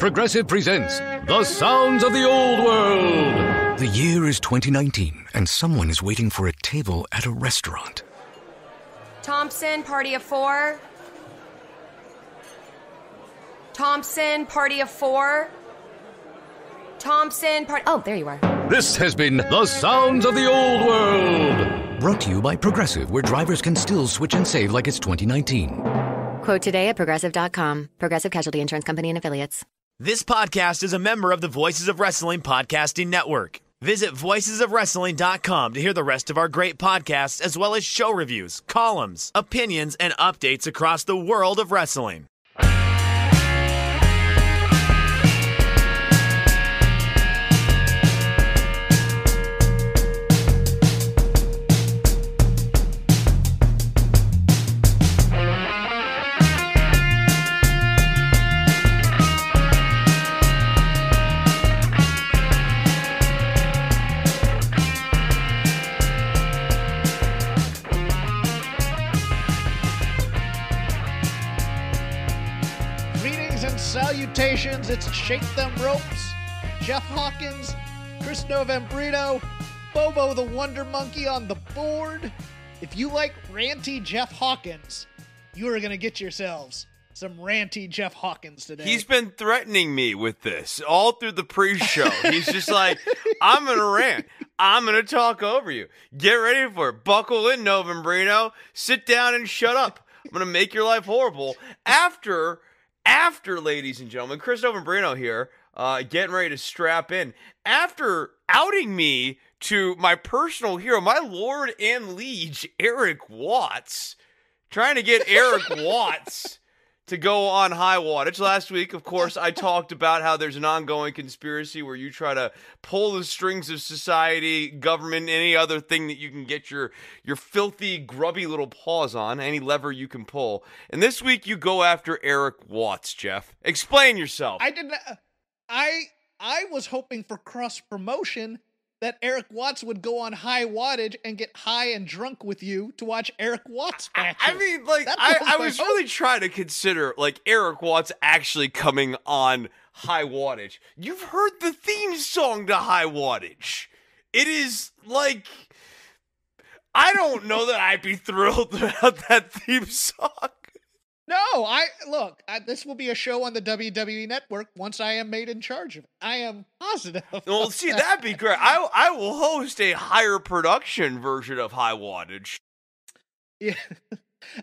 Progressive presents The Sounds of the Old World. The year is 2019, and someone is waiting for a table at a restaurant. Thompson, party of four. Thompson, party of four. Thompson, party... Oh, there you are. This has been The Sounds of the Old World. Brought to you by Progressive, where drivers can still switch and save like it's 2019. Quote today at Progressive.com. Progressive Casualty Insurance Company and Affiliates. This podcast is a member of the Voices of Wrestling Podcasting Network. Visit voicesofwrestling.com to hear the rest of our great podcasts, as well as show reviews, columns, opinions, and updates across the world of wrestling. Salutations, it's Shake Them Ropes, Jeff Hawkins, Chris Novembrino, Bobo the Wonder Monkey on the board. If you like ranty Jeff Hawkins, you are going to get yourselves some ranty Jeff Hawkins today. He's been threatening me with this all through the pre-show. He's just like, I'm going to rant. I'm going to talk over you. Get ready for it. Buckle in, Novembrino. Sit down and shut up. I'm going to make your life horrible. After, ladies and gentlemen, Chris Novembrino here, getting ready to strap in. After outing me to my personal hero, my lord and liege, Eric Watts, trying to get Eric Watts to go on high wattage. Last week, of course, I talked about how there's an ongoing conspiracy where you try to pull the strings of society, government, any other thing that you can get your filthy, grubby little paws on, any lever you can pull. And this week, you go after Eric Watts, Jeff. Explain yourself. I was hoping for cross-promotion that Eric Watts would go on high wattage and get high and drunk with you to watch Eric Watts matches. I mean, like, I was really trying to consider, like, Eric Watts actually coming on high wattage. You've heard the theme song to high wattage. It is, like, I don't know that I'd be thrilled about that theme song. No, this will be a show on the WWE Network once I am made in charge of it. I am positive. Well, see, that'd be great. I will host a higher production version of High Wattage. Yeah,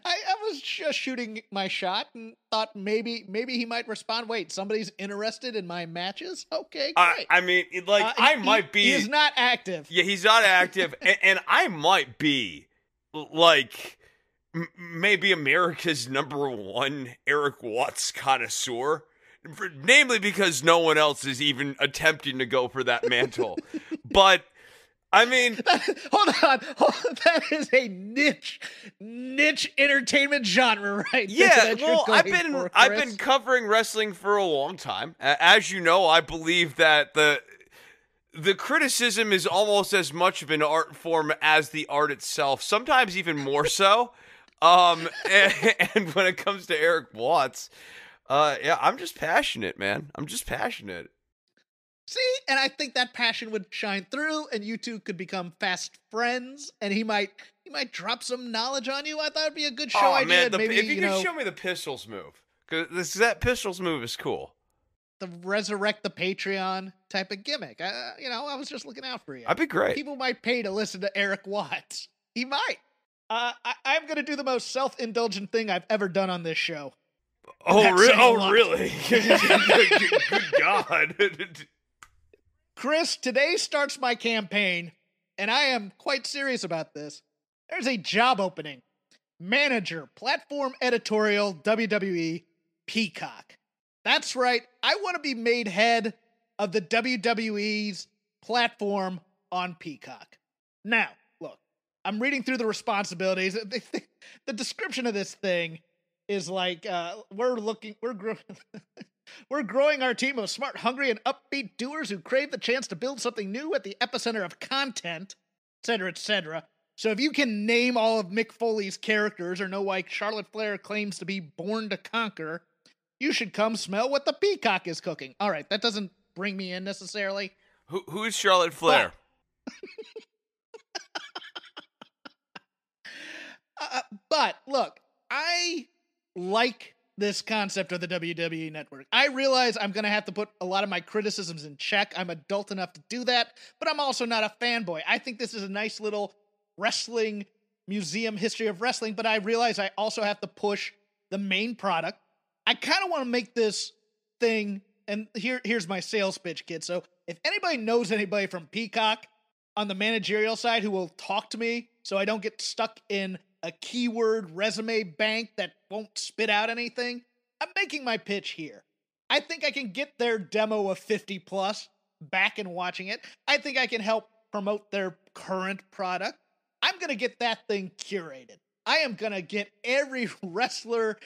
I was just shooting my shot and thought maybe he might respond. Wait, somebody's interested in my matches? Okay, great. I mean, like, I might be. He's not active. Yeah, he's not active, and I might be, like, maybe America's #1 Eric Watts connoisseur, namely because no one else is even attempting to go for that mantle. But I mean, hold on, that is a niche entertainment genre, right? Yeah, well, I've been covering wrestling for a long time. As you know, I believe that the criticism is almost as much of an art form as the art itself, sometimes even more so. And when it comes to Eric Watts, yeah, I'm just passionate, man. I'm just passionate. See, and I think that passion would shine through, and you two could become fast friends, and he might drop some knowledge on you. I thought it'd be a good show idea. Man, if you could show me the pistols move, because that pistols move is cool. The resurrect the Patreon type of gimmick. I was just looking out for you. That'd be great. People might pay to listen to Eric Watts. He might. I'm going to do the most self-indulgent thing I've ever done on this show. Oh, really? Good God. Chris, today starts my campaign, and I am quite serious about this. There's a job opening. Manager, Platform Editorial, WWE, Peacock. That's right. I want to be made head of the WWE's platform on Peacock. Now, look, I'm reading through the responsibilities. The description of this thing is like, we're growing our team of smart, hungry, and upbeat doers who crave the chance to build something new at the epicenter of content, etc., etc. So if you can name all of Mick Foley's characters or know why Charlotte Flair claims to be born to conquer, You should come smell what the Peacock is cooking. All right, that doesn't bring me in necessarily. Who is Charlotte Flair? But look, I like this concept of the WWE Network. I realize I'm going to have to put a lot of my criticisms in check. I'm adult enough to do that, but I'm also not a fanboy. I think this is a nice little wrestling museum history of wrestling, but I realize I also have to push the main product. I kind of want to make this thing, and here's my sales pitch, kid. So if anybody knows anybody from Peacock on the managerial side who will talk to me so I don't get stuck in a keyword resume bank that won't spit out anything, I'm making my pitch here. I think I can get their demo of 50 plus back and watching it. I think I can help promote their current product. I'm going to get that thing curated. I am going to get every wrestler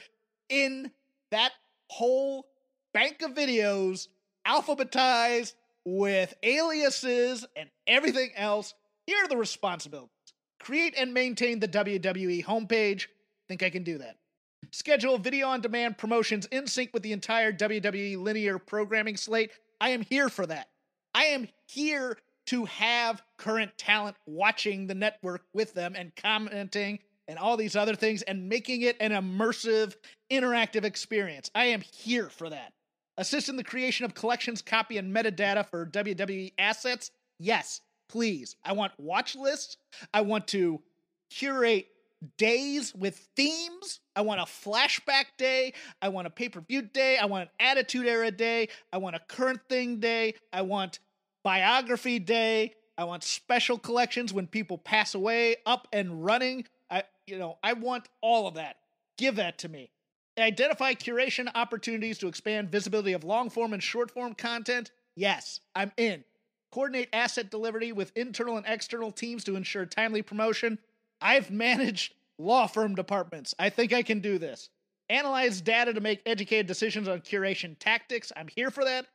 in that whole bank of videos alphabetized with aliases and everything else. Here are the responsibilities. Create and maintain the WWE homepage. Think I can do that. Schedule video-on-demand promotions in sync with the entire WWE linear programming slate. I am here for that. I am here to have current talent watching the network with them and commenting and all these other things and making it an immersive, interactive experience. I am here for that. Assist in the creation of collections, copy, and metadata for WWE assets. Yes. Please, I want watch lists. I want to curate days with themes. I want a flashback day. I want a pay-per-view day. I want an Attitude Era day. I want a current thing day. I want biography day. I want special collections when people pass away, up and running. I want all of that. Give that to me. Identify curation opportunities to expand visibility of long-form and short-form content. Yes, I'm in. Coordinate asset delivery with internal and external teams to ensure timely promotion. I've managed law firm departments. I think I can do this. Analyze data to make educated decisions on curation tactics. I'm here for that.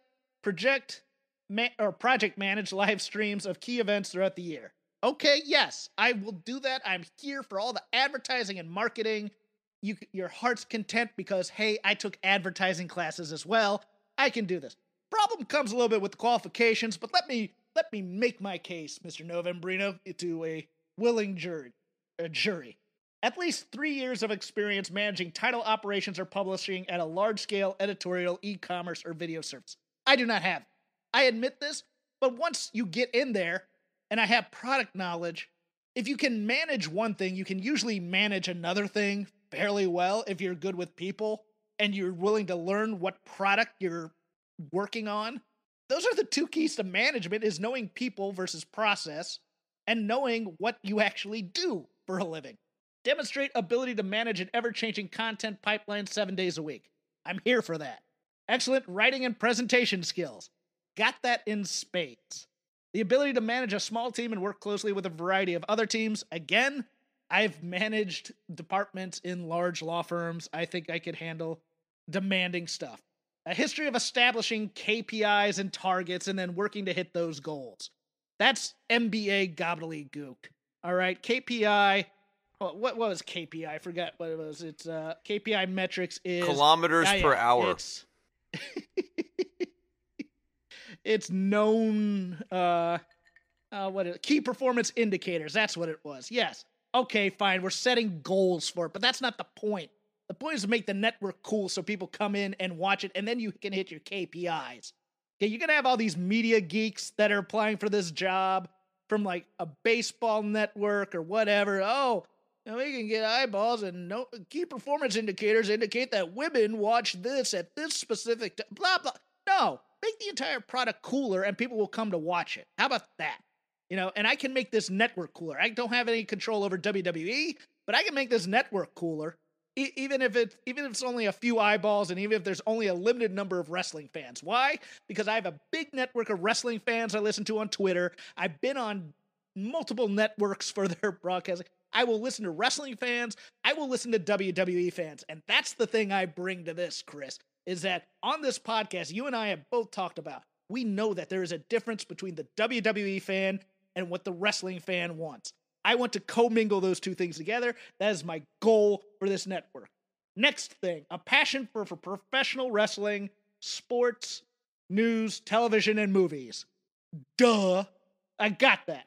Project manage live streams of key events throughout the year. Okay, yes, I will do that. I'm here for all the advertising and marketing. Your heart's content because, hey, I took advertising classes as well. I can do this. Problem comes a little bit with the qualifications, but let me make my case, Mr. Novembrino, to a willing jury. At least 3 years of experience managing title operations or publishing at a large-scale editorial, e-commerce, or video service. I do not have. I admit this, but once you get in there, and I have product knowledge, if you can manage one thing, you can usually manage another thing fairly well if you're good with people, and you're willing to learn what product you're working on. Those are the two keys to management, is knowing people versus process and knowing what you actually do for a living. Demonstrate ability to manage an ever-changing content pipeline 7 days a week. I'm here for that. Excellent writing and presentation skills. Got that in spades. The ability to manage a small team and work closely with a variety of other teams. Again, I've managed departments in large law firms. I think I could handle demanding stuff. A history of establishing KPIs and targets and then working to hit those goals. That's MBA gobbledygook. All right, KPI. What was KPI? I forgot what it was. It's KPI metrics is kilometers per hour. It's known. Key performance indicators. That's what it was. Yes. Okay, fine. We're setting goals for it, but that's not the point. The point is to make the network cool so people come in and watch it, and then you can hit your KPIs. Okay, you're going to have all these media geeks that are applying for this job from like a baseball network or whatever. Oh, we can get eyeballs, and key performance indicators indicate that women watch this at this specific blah, blah. No, make the entire product cooler, and people will come to watch it. How about that? And I can make this network cooler. I don't have any control over WWE, but I can make this network cooler. Even if it's only a few eyeballs, and even if there's only a limited number of wrestling fans. Why? Because I have a big network of wrestling fans I listen to on Twitter. I've been on multiple networks for their broadcasting. I will listen to wrestling fans. I will listen to WWE fans. And that's the thing I bring to this, Chris, is that on this podcast, you and I have both talked about, we know that there is a difference between the WWE fan and what the wrestling fan wants. I want to commingle those two things together. That is my goal for this network. Next thing, a passion for professional wrestling, sports, news, television, and movies. Duh. I got that.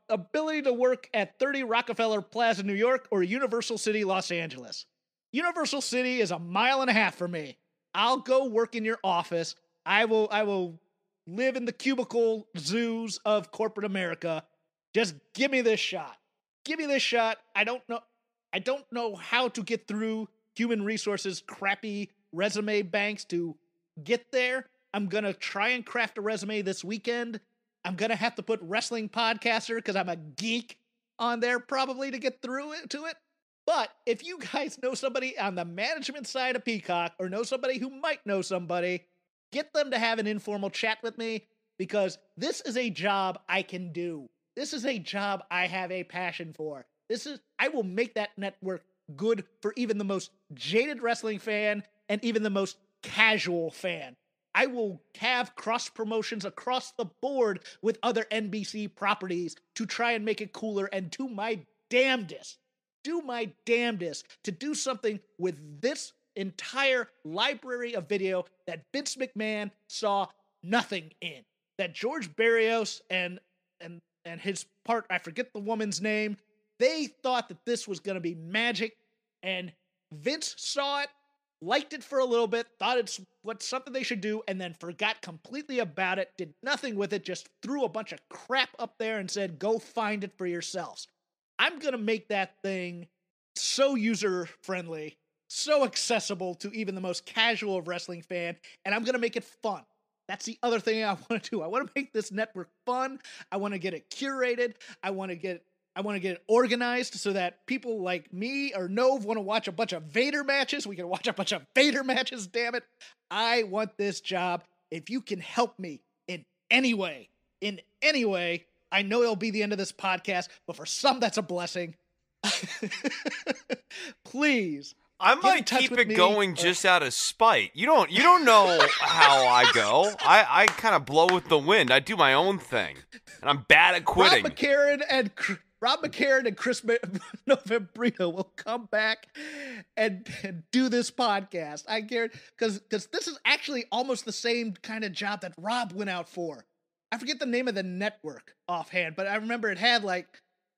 Ability to work at 30 Rockefeller Plaza, New York, or Universal City, Los Angeles. Universal City is 1.5 miles for me. I'll go work in your office. I will live in the cubicle zoos of corporate America. Just give me this shot. Give me this shot. I don't know how to get through human resources crappy resume banks to get there. I'm going to try and craft a resume this weekend. I'm going to have to put wrestling podcaster because I'm a geek on there probably to get through to it. But if you guys know somebody on the management side of Peacock or know somebody who might know somebody, get them to have an informal chat with me because this is a job I can do. This is a job I have a passion for. I will make that network good for even the most jaded wrestling fan and even the most casual fan. I will have cross promotions across the board with other NBC properties to try and make it cooler and do my damnedest to do something with this entire library of video that Vince McMahon saw nothing in. That George Barrios and his part, I forget the woman's name, they thought that this was going to be magic, and Vince saw it, liked it for a little bit, thought it's something they should do, and then forgot completely about it, did nothing with it, just threw a bunch of crap up there and said, go find it for yourselves. I'm going to make that thing so user-friendly, so accessible to even the most casual of wrestling fan, and I'm going to make it fun. That's the other thing I want to do. I want to make this network fun. I want to get it curated. I want to get it organized so that people like me or Nove want to watch a bunch of Vader matches. We can watch a bunch of Vader matches, damn it. I want this job. If you can help me in any way, I know it'll be the end of this podcast, but for some, that's a blessing. Please. I might keep it going just out of spite. You don't know how I go. I kind of blow with the wind. I do my own thing, and I'm bad at quitting. Rob McCarran and Chris Novembrino will come back and do this podcast. I guarantee, because this is actually almost the same kind of job that Rob went out for. I forget the name of the network offhand, but I remember it had like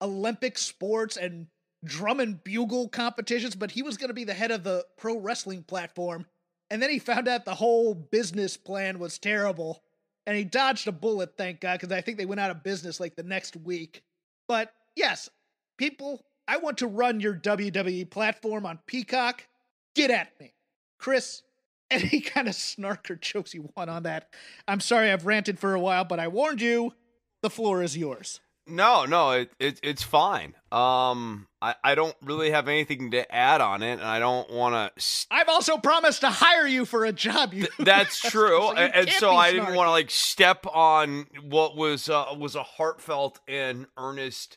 Olympic sports and drum and bugle competitions, but he was going to be the head of the pro wrestling platform. And then he found out the whole business plan was terrible, and he dodged a bullet, thank God, because I think they went out of business like the next week. But yes, people, I want to run your WWE platform on Peacock. Get at me. Chris, any kind of snark or jokes you want on that. I'm sorry I've ranted for a while, but I warned you, the floor is yours. No, it's fine. I don't really have anything to add on it, and I don't want to. I've also promised to hire you for a job. That's true, so I didn't want to like step on what was a heartfelt and earnest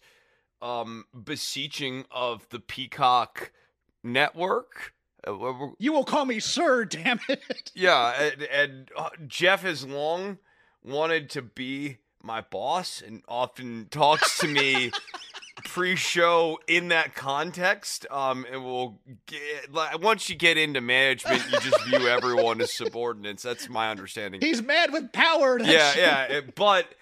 beseeching of the Peacock network. You will call me sir, damn it. Yeah, and Jeff has long wanted to be my boss and often talks to me pre-show in that context. And we'll once you get into management, you just view everyone as subordinates. That's my understanding. He's mad with power. Yeah. But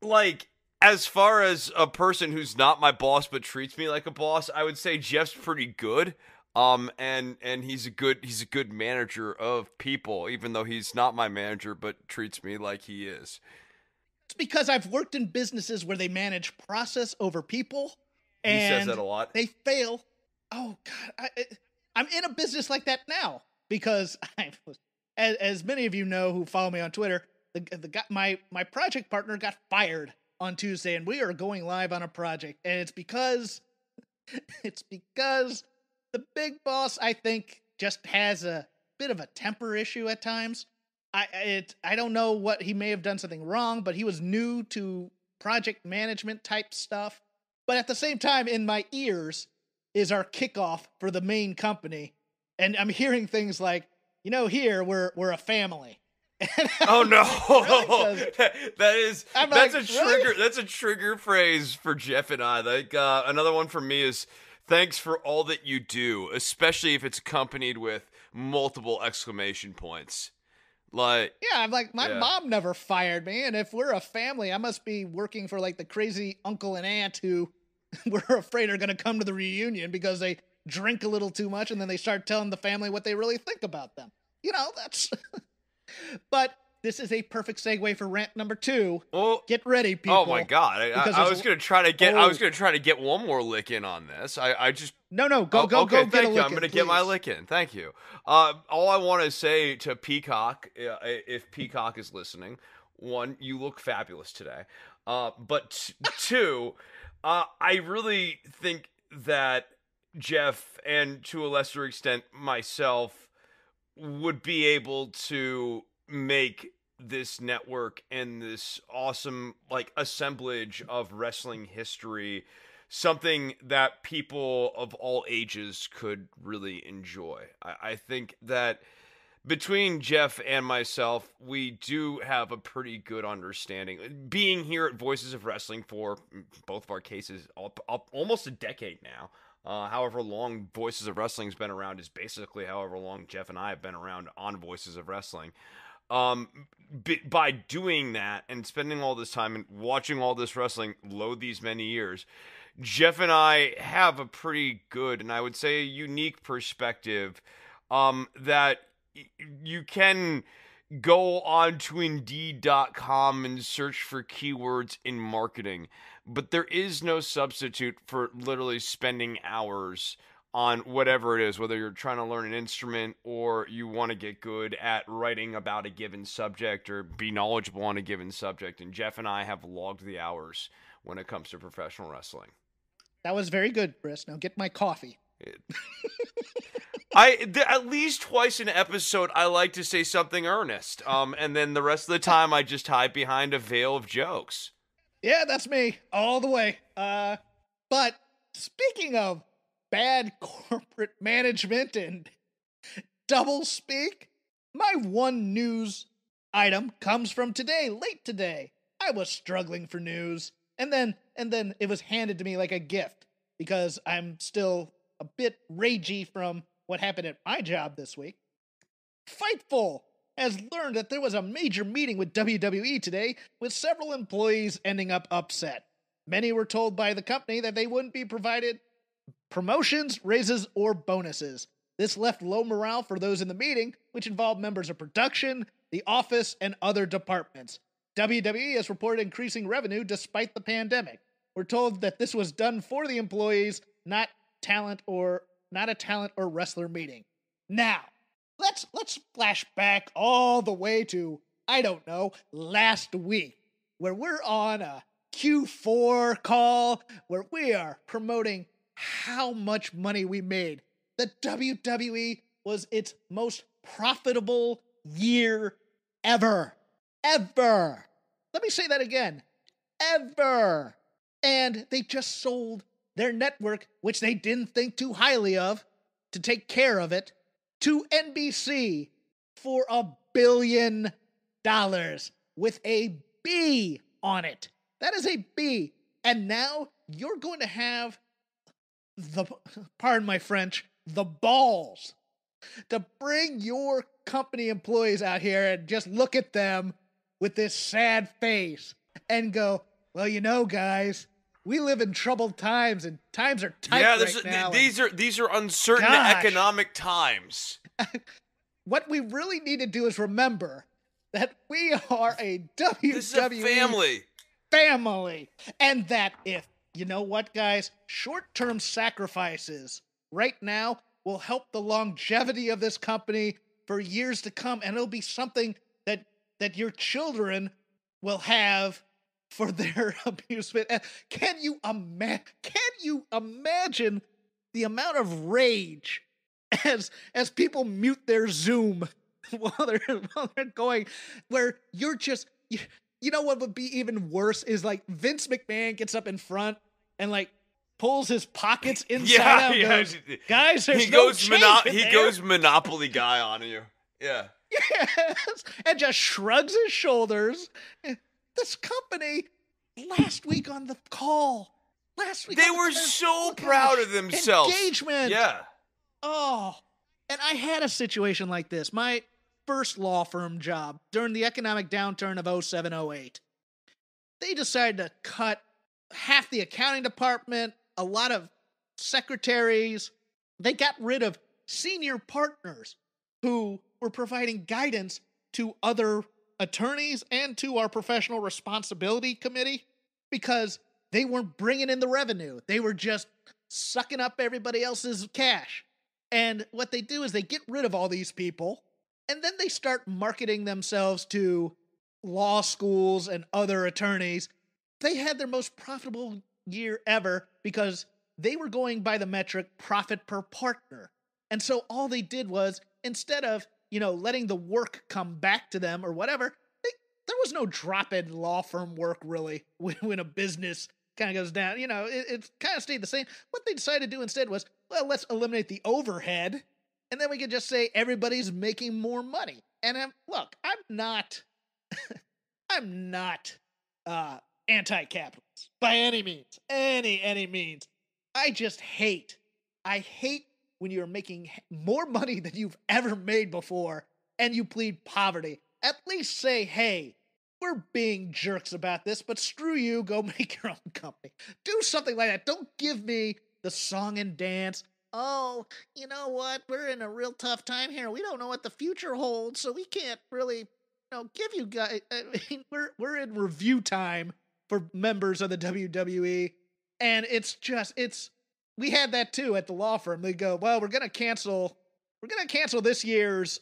like, as far as a person who's not my boss but treats me like a boss, I would say Jeff's pretty good. And he's a good manager of people, even though he's not my manager but treats me like he is. It's because I've worked in businesses where they manage process over people. And he says that a lot. They fail. Oh, God. I'm in a business like that now because as many of you know who follow me on Twitter, the guy, my project partner got fired on Tuesday, and we are going live on a project. And it's because the big boss, I think, just has a bit of a temper issue at times. I don't know what, he may have done something wrong, but he was new to project management type stuff. But at the same time, in my ears is our kickoff for the main company. And I'm hearing things like, here we're a family. Oh no. Really? That's a trigger. Really? That's a trigger phrase for Jeff and I. Like another one for me is Thanks for all that you do, especially if it's accompanied with multiple exclamation points. Like, Yeah, I'm like, my Yeah. mom never fired me, and if we're a family, I must be working for like the crazy uncle and aunt who we're afraid are going to come to the reunion because they drink a little too much and then they start telling the family what they really think about them. You know, that's... But this is a perfect segue for rant number 2. oh, Get ready, people. oh my God! because I there's was a- gonna try to get. Oh. I was gonna try to get one more lick in on this. I just. No, go Okay, get a thank you. lick I'm in, gonna get my please. lick in. Thank you. All I want to say to Peacock, if Peacock is listening, 1, you look fabulous today. But 2, I really think that Jeff, and to a lesser extent myself, would be able to make this network and this awesome assemblage of wrestling history something that people of all ages could really enjoy. I think that between Jeff and myself, we do have a pretty good understanding. Being here at Voices of Wrestling for both of our cases almost a decade now. However long Voices of Wrestling has been around is basically however long Jeff and I have been around on Voices of Wrestling. By doing that and spending all this time and watching all this wrestling load these many years, Jeff and I have a pretty good, and I would say a unique perspective, that you can go on to Indeed.com and search for keywords in marketing, but there is no substitute for literally spending hours on whatever it is, whether you're trying to learn an instrument or you want to get good at writing about a given subject or be knowledgeable on a given subject. And Jeff and I have logged the hours when it comes to professional wrestling. That was very good, Chris. Now get my coffee. At least twice an episode, I like to say something earnest. And then the rest of the time, I just hide behind a veil of jokes. Yeah, that's me all the way. But speaking of bad corporate management and double speak, my one news item comes from today, late today. I was struggling for news, and then it was handed to me like a gift because I'm still a bit ragey from what happened at my job this week. Fightful has learned that there was a major meeting with WWE today, with several employees ending up upset. Many were told by the company that they wouldn't be provided promotions, raises, or bonuses. This left low morale for those in the meeting, which involved members of production, the office, and other departments. WWE has reported increasing revenue despite the pandemic. We're told that this was done for the employees, not a talent or wrestler meeting. Now, let's flash back all the way to, I don't know, last week, where we're on a Q4 call where we are promoting how much money we made. The WWE was its most profitable year ever. Ever. Let me say that again. Ever. And they just sold their network, which they didn't think too highly of, to take care of it, to NBC for $1 billion with a B on it. That is a B. And now you're going to have pardon my French, the balls to bring your company employees out here and just look at them with this sad face and go, well, you know, guys, we live in troubled times and times are tight right now. These are uncertain economic times. What we really need to do is remember that we are a WWE This is a family, and that if, you know what, guys, short-term sacrifices right now will help the longevity of this company for years to come, and it'll be something that your children will have for their amusement. Can you imagine the amount of rage as people mute their Zoom while they're going, where you're just, you know what would be even worse is like Vince McMahon gets up in front and like pulls his pockets inside out and goes, guys, there's no change in there. He goes Monopoly guy on you. Yeah. Yes, and just shrugs his shoulders. This company, last week on the call, last week. They were so proud of themselves. Engagement. Yeah. Oh, and I had a situation like this. My first law firm job during the economic downturn of 07-08. They decided to cut half the accounting department, a lot of secretaries. They got rid of senior partners who were providing guidance to other attorneys and to our professional responsibility committee because they weren't bringing in the revenue. They were just sucking up everybody else's cash. And what they do is they get rid of all these people, and then they start marketing themselves to law schools and other attorneys. They had their most profitable year ever because they were going by the metric profit per partner. And so all they did was, instead of, letting the work come back to them or whatever, there was no drop in law firm work really when a business kind of goes down. It kind of stayed the same. What they decided to do instead was, well, let's eliminate the overhead, and then we could just say everybody's making more money. And look, I'm not anti-capitalist by any means, any means. I hate when you're making more money than you've ever made before and you plead poverty. At least say, hey, we're being jerks about this, but screw you, go make your own company. Do something like that. Don't give me the song and dance. Oh, you know what? We're in a real tough time here. We don't know what the future holds, so we can't really, give you guys. I mean, we're in review time for members of the WWE, and we had that too at the law firm. They go, well, we're gonna cancel this year's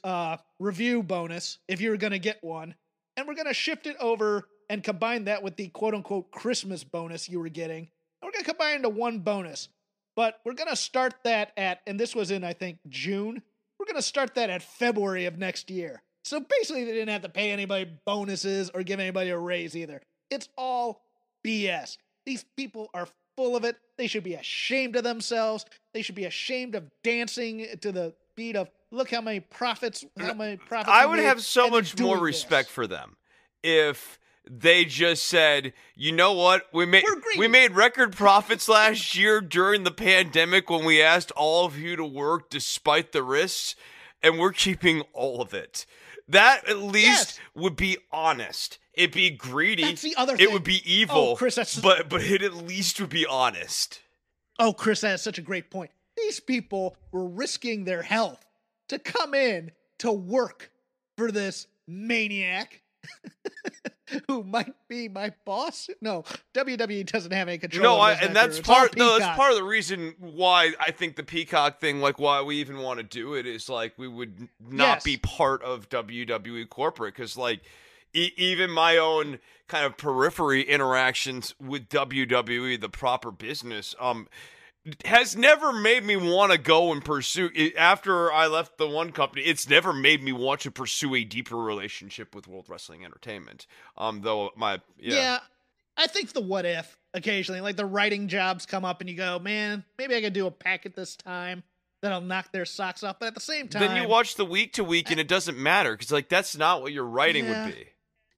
review bonus if you're gonna get one, and we're gonna shift it over and combine that with the quote unquote Christmas bonus you were getting. And we're gonna combine into one bonus. But we're going to start that and this was in, I think, June. We're going to start that at February of next year. So basically, they didn't have to pay anybody bonuses or give anybody a raise either. It's all BS. These people are full of it. They should be ashamed of themselves. They should be ashamed of dancing to the beat of, look how many profits. I would have so much more respect for them if they just said, you know what, we made record profits last year during the pandemic when we asked all of you to work despite the risks, and we're keeping all of it. That at least would be honest. It'd be greedy. That's the other thing. It would be evil. Oh, Chris, but it at least would be honest. Oh, Chris, that is such a great point. These people were risking their health to come in to work for this maniac who might be my boss. No, WWE doesn't have any control. And that's part of the reason why I think the Peacock thing, like why we even want to do it, is like we would not be part of WWE corporate, because like even my own kind of periphery interactions with WWE, the proper business, has never made me want to go and pursue it. After I left the one company, it's never made me want to pursue a deeper relationship with World Wrestling Entertainment. Though I think the what if occasionally, like the writing jobs come up and you go, man, maybe I could do a packet this time that'll knock their socks off. But at the same time, then you watch the week to week and it doesn't matter, because like that's not what your writing would be.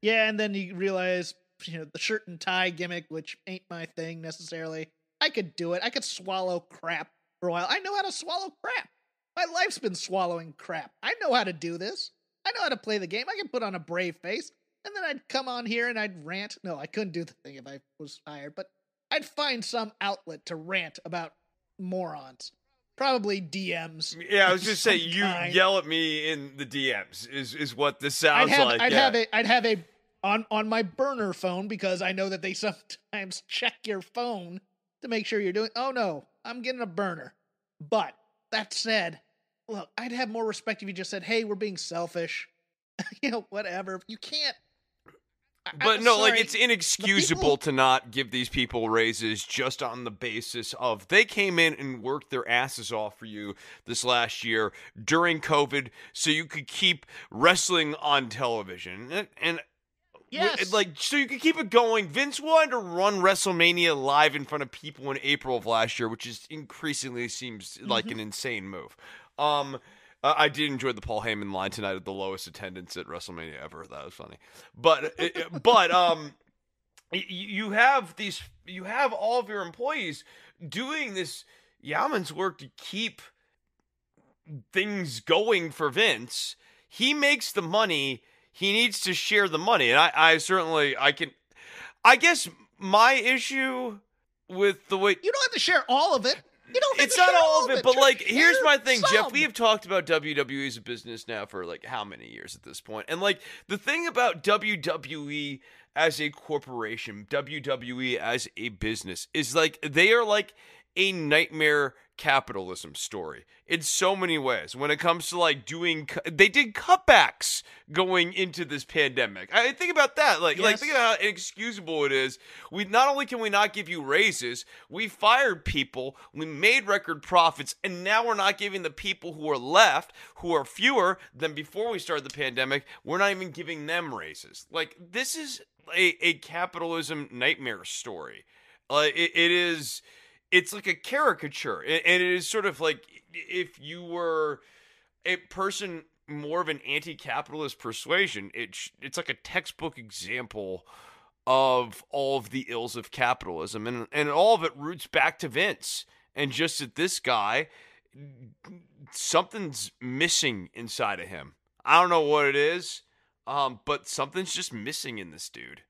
Yeah, and then you realize, the shirt and tie gimmick, which ain't my thing necessarily. I could do it. I could swallow crap for a while. I know how to swallow crap. My life's been swallowing crap. I know how to do this. I know how to play the game. I can put on a brave face, and then I'd come on here and I'd rant. No, I couldn't do the thing if I was hired, but I'd find some outlet to rant about morons. Probably DMs. Yeah, I was just saying, you yell at me in the DMs is what this sounds like. I'd have a on my burner phone, because I know that they sometimes check your phone to make sure you're doing. Oh no, I'm getting a burner. But that said, look, I'd have more respect if you just said, "Hey, we're being selfish." Whatever. You can't. But no, like it's inexcusable to not give these people raises just on the basis of they came in and worked their asses off for you this last year during COVID, so you could keep wrestling on television and. Yes. So you can keep it going. Vince wanted to run WrestleMania live in front of people in April of last year, which is increasingly seems like an insane move. I did enjoy the Paul Heyman line tonight at the lowest attendance at WrestleMania ever. That was funny. But you have all of your employees doing this yeoman's work to keep things going for Vince. He makes the money. He needs to share the money. And I guess my issue with the way... You don't have to share all of it. You don't have It's to not share all of it, but like, here's my thing, some. Jeff. We have talked about WWE as a business now for like how many years at this point? And like, the thing about WWE as a corporation, WWE as a business, is like, they are like a nightmare capitalism story in so many ways. When it comes to like they did cutbacks going into this pandemic. I think about that. Like think about how inexcusable it is. We not only can we not give you raises, we fired people, we made record profits, and now we're not giving the people who are left, who are fewer than before we started the pandemic, we're not even giving them raises. Like, this is a capitalism nightmare story. It is. It's like a caricature, and it is sort of like if you were a person more of an anti-capitalist persuasion, it's like a textbook example of all of the ills of capitalism, and all of it roots back to Vince, and just that this guy, something's missing inside of him. I don't know what it is, but something's just missing in this dude.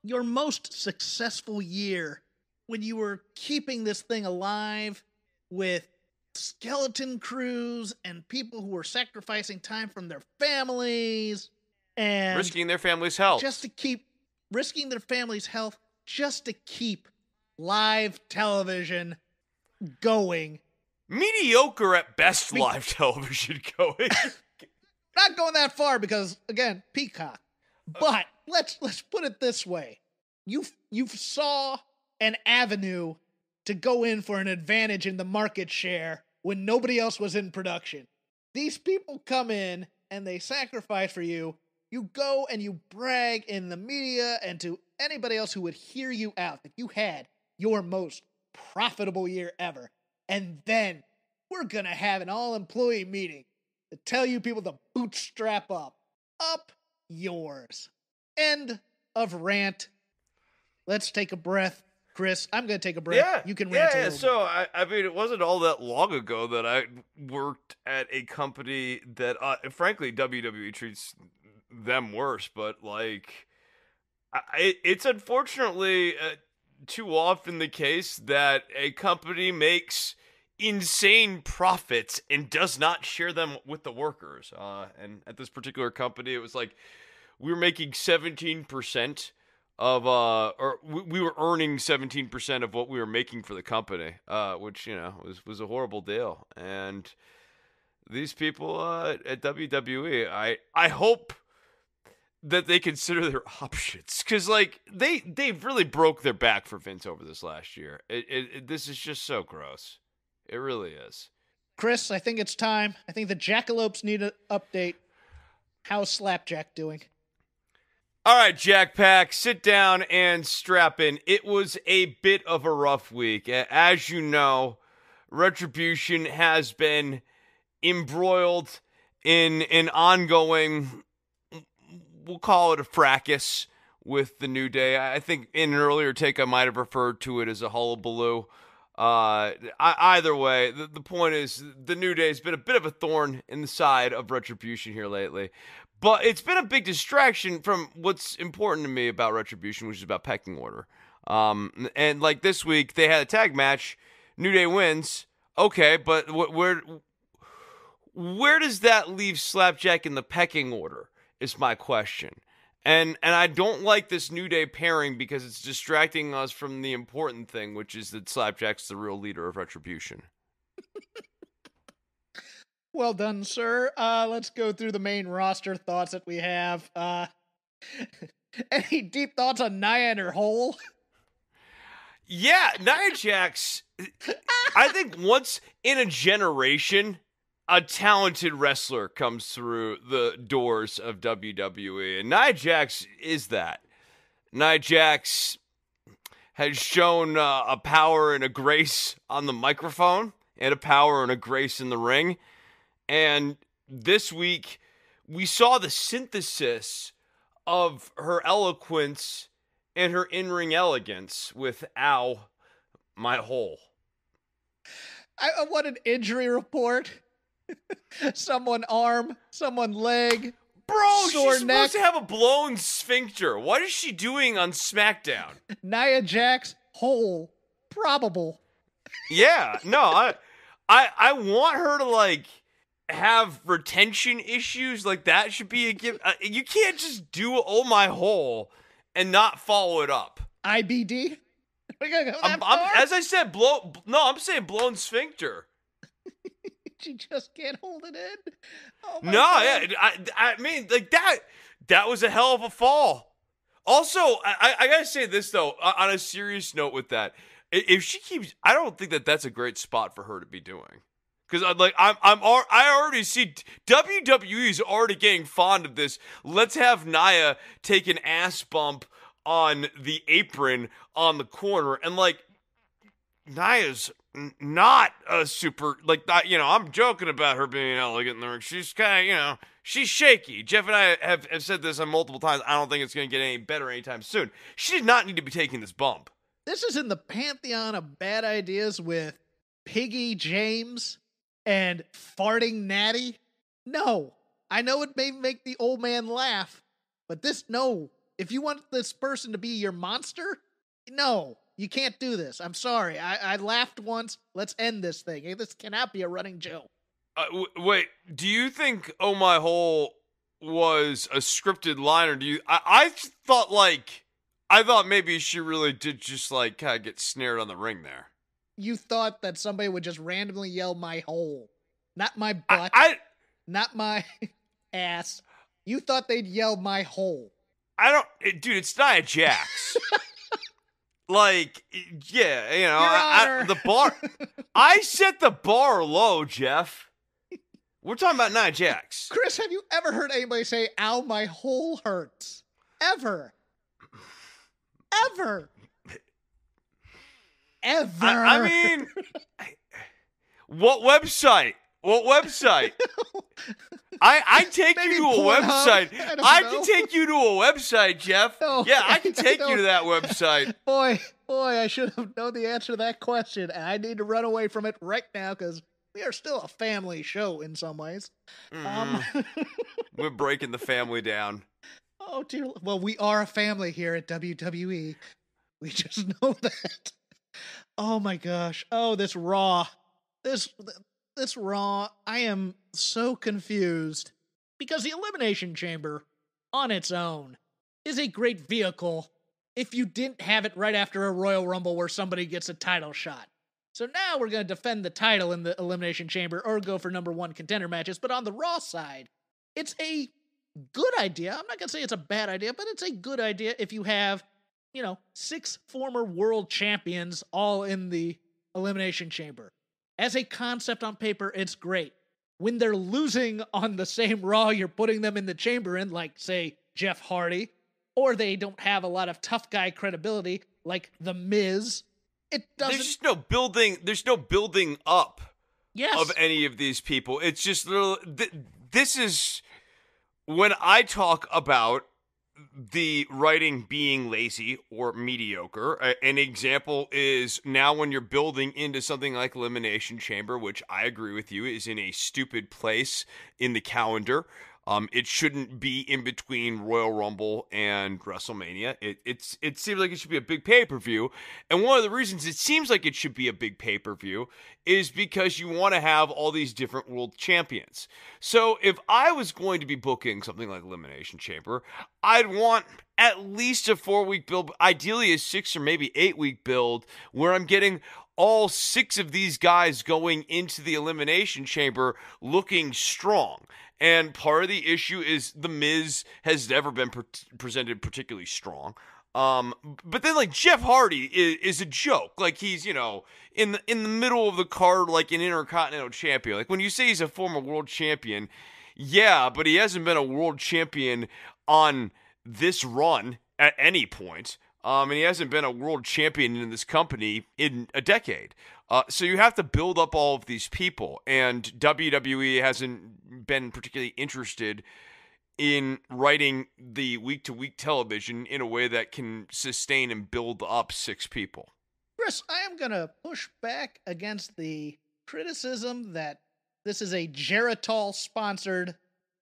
Your most successful year, when you were keeping this thing alive with skeleton crews and people who were sacrificing time from their families and risking their family's health. Risking their family's health just to keep live television going. Mediocre at best live television going. Not going that far because, again, Peacock. But let's put it this way. You saw an avenue to go in for an advantage in the market share when nobody else was in production. These people come in and they sacrifice for you. You go and you brag in the media and to anybody else who would hear you out that you had your most profitable year ever. And then we're going to have an all-employee meeting to tell you people to bootstrap up. Up yours. End of rant. Let's take a breath. Chris, I'm going to take a break. Yeah, you can rant a little bit. So, I mean, it wasn't all that long ago that I worked at a company that, frankly, WWE treats them worse. But, like, it's unfortunately too often the case that a company makes insane profits and does not share them with the workers. And at this particular company, it was like we were making 17% we were earning 17% of what we were making for the company, which, was a horrible deal. And these people at WWE, I hope that they consider their options, because like they really broke their back for Vince over this last year. This is just so gross. It really is. Chris, I think it's time. I think the Jackalopes need an update. How's Slapjack doing? All right, Jack Pack, sit down and strap in. It was a bit of a rough week. As you know, Retribution has been embroiled in an ongoing, we'll call it a fracas with the New Day. I think in an earlier take I might have referred to it as a hullabaloo. Either way, the point is the New Day has been a bit of a thorn in the side of Retribution here lately. But it's been a big distraction from what's important to me about Retribution, which is about pecking order. And like this week, they had a tag match. New Day wins. Okay, but where does that leave Slapjack in the pecking order is my question. And I don't like this New Day pairing because it's distracting us from the important thing, which is that Slapjack's the real leader of Retribution. Well done, sir. Let's go through the main roster thoughts that we have. Any deep thoughts on Nia and her hole? Yeah, Nia Jax, I think once in a generation, a talented wrestler comes through the doors of WWE, and Nia Jax is that. Nia Jax has shown a power and a grace on the microphone, and a power and a grace in the ring. And this week, we saw the synthesis of her eloquence and her in-ring elegance with "Ow, my hole." I want an injury report. Someone arm, someone leg. Bro, sore she's neck. supposed to have a blown sphincter. What is she doing on SmackDown? Nia Jax hole probable. Yeah, no, I want her to like have retention issues. Like that should be a gift. You can't just do "Oh my hole" and not follow it up. IBD. We gotta go that far? As I said, I'm saying blown sphincter. She just can't hold it in. Oh my No, God. yeah, I mean, like that was a hell of a fall. Also, I gotta say this though, on a serious note with that, if she keeps, I don't think that's a great spot for her to be doing. Because I already see WWE is already getting fond of this. Let's have Nia take an ass bump on the apron on the corner, and like Nia's not a super, like, I'm joking about her being elegant in the ring. She's kind of, she's shaky. Jeff and I have said this on multiple times. I don't think it's going to get any better anytime soon. She did not need to be taking this bump. This is in the pantheon of bad ideas with Piggy James and farting Natty. No, I know it may make the old man laugh, but no. If you want this person to be your monster, no. You can't do this. I'm sorry. I laughed once. Let's end this thing. This cannot be a running joke. Wait, do you think "Oh My Hole" was a scripted line, or do you? I thought maybe she really did just like kind of get snared on the ring there. You thought that somebody would just randomly yell "my hole," not my butt, not my ass. You thought they'd yell "my hole." Dude, it's Nia Jax. Like, yeah, the bar. I set the bar low, Jeff. We're talking about Nia Jax. Chris, have you ever heard anybody say, "Ow, my hole hurts"? Ever? I mean, what website? I take Maybe you to a Pornhub? website. I can take you to a website, Jeff. No, yeah, I can take you to that website. Boy, I should have known the answer to that question, and I need to run away from it right now because we are still a family show in some ways. We're breaking the family down. Oh dear. Well, we are a family here at WWE. We just know that. Oh my gosh. Oh, this Raw. This Raw, I am so confused because the Elimination Chamber on its own is a great vehicle if you didn't have it right after a Royal Rumble where somebody gets a title shot. So now we're going to defend the title in the Elimination Chamber or go for number one contender matches. But on the Raw side, it's a good idea. I'm not going to say it's a bad idea, but it's a good idea if you have, 6 former world champions all in the Elimination Chamber. As a concept on paper, it's great. When they're losing on the same Raw you're putting them in the chamber in, like, say, Jeff Hardy, or they don't have a lot of tough guy credibility, like The Miz, it doesn't... There's just no building up yes. of any of these people. It's just, this is, when I talk about the writing being lazy or mediocre, an example is now when you're building into something like Elimination Chamber, which I agree with you is in a stupid place in the calendar. It shouldn't be in between Royal Rumble and WrestleMania. It seems like it should be a big pay-per-view. And one of the reasons it seems like it should be a big pay-per-view is because you want to have all these different world champions. So if I was going to be booking something like Elimination Chamber, I'd want at least a 4-week build, ideally a 6 or maybe 8-week build, where I'm getting all 6 of these guys going into the Elimination Chamber looking strong. And part of the issue is The Miz has never been presented particularly strong. But then, like, Jeff Hardy is a joke. Like, he's, in the middle of the card, like an Intercontinental Champion. Like, when you say he's a former world champion, yeah, but he hasn't been a world champion on this run at any point. And he hasn't been a world champion in this company in a decade. So you have to build up all of these people, and WWE hasn't been particularly interested in writing the week-to-week television in a way that can sustain and build up 6 people. Chris, I am going to push back against the criticism that this is a Geritol-sponsored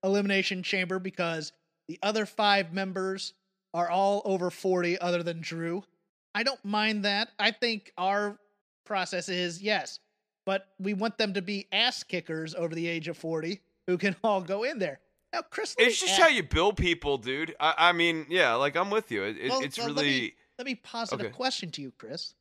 Elimination Chamber because the other 5 members are all over 40 other than Drew. I don't mind that. I think our process is, yes, but we want them to be ass kickers over the age of 40 who can all go in there. Now, Chris, it's just how you build people, dude. I mean, yeah, like I'm with you. It's really... Let me posit a question to you, Chris.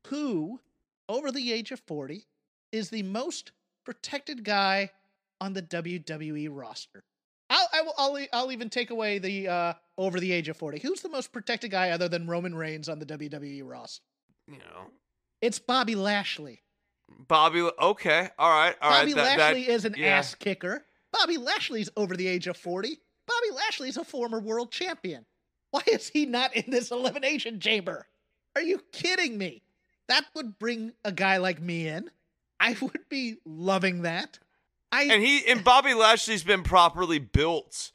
Who, over the age of 40, is the most protected guy on the WWE roster? I'll even take away the over the age of 40. Who's the most protected guy other than Roman Reigns on the WWE roster? You know, it's Bobby Lashley. Okay, all right. Bobby Lashley is an ass kicker. Bobby Lashley's over the age of 40. Bobby Lashley's a former world champion. Why is he not in this elimination chamber? Are you kidding me? That would bring a guy like me in. I would be loving that. And Bobby Lashley's been properly built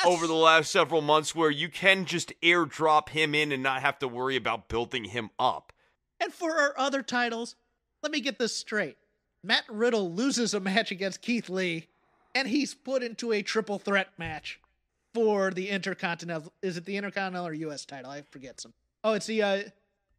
over the last several months where you can just airdrop him in and not have to worry about building him up. And for our other titles, let me get this straight. Matt Riddle loses a match against Keith Lee, and he's put into a triple threat match for the Intercontinental. Is it the Intercontinental or U.S. title? I forget some. Oh, it's the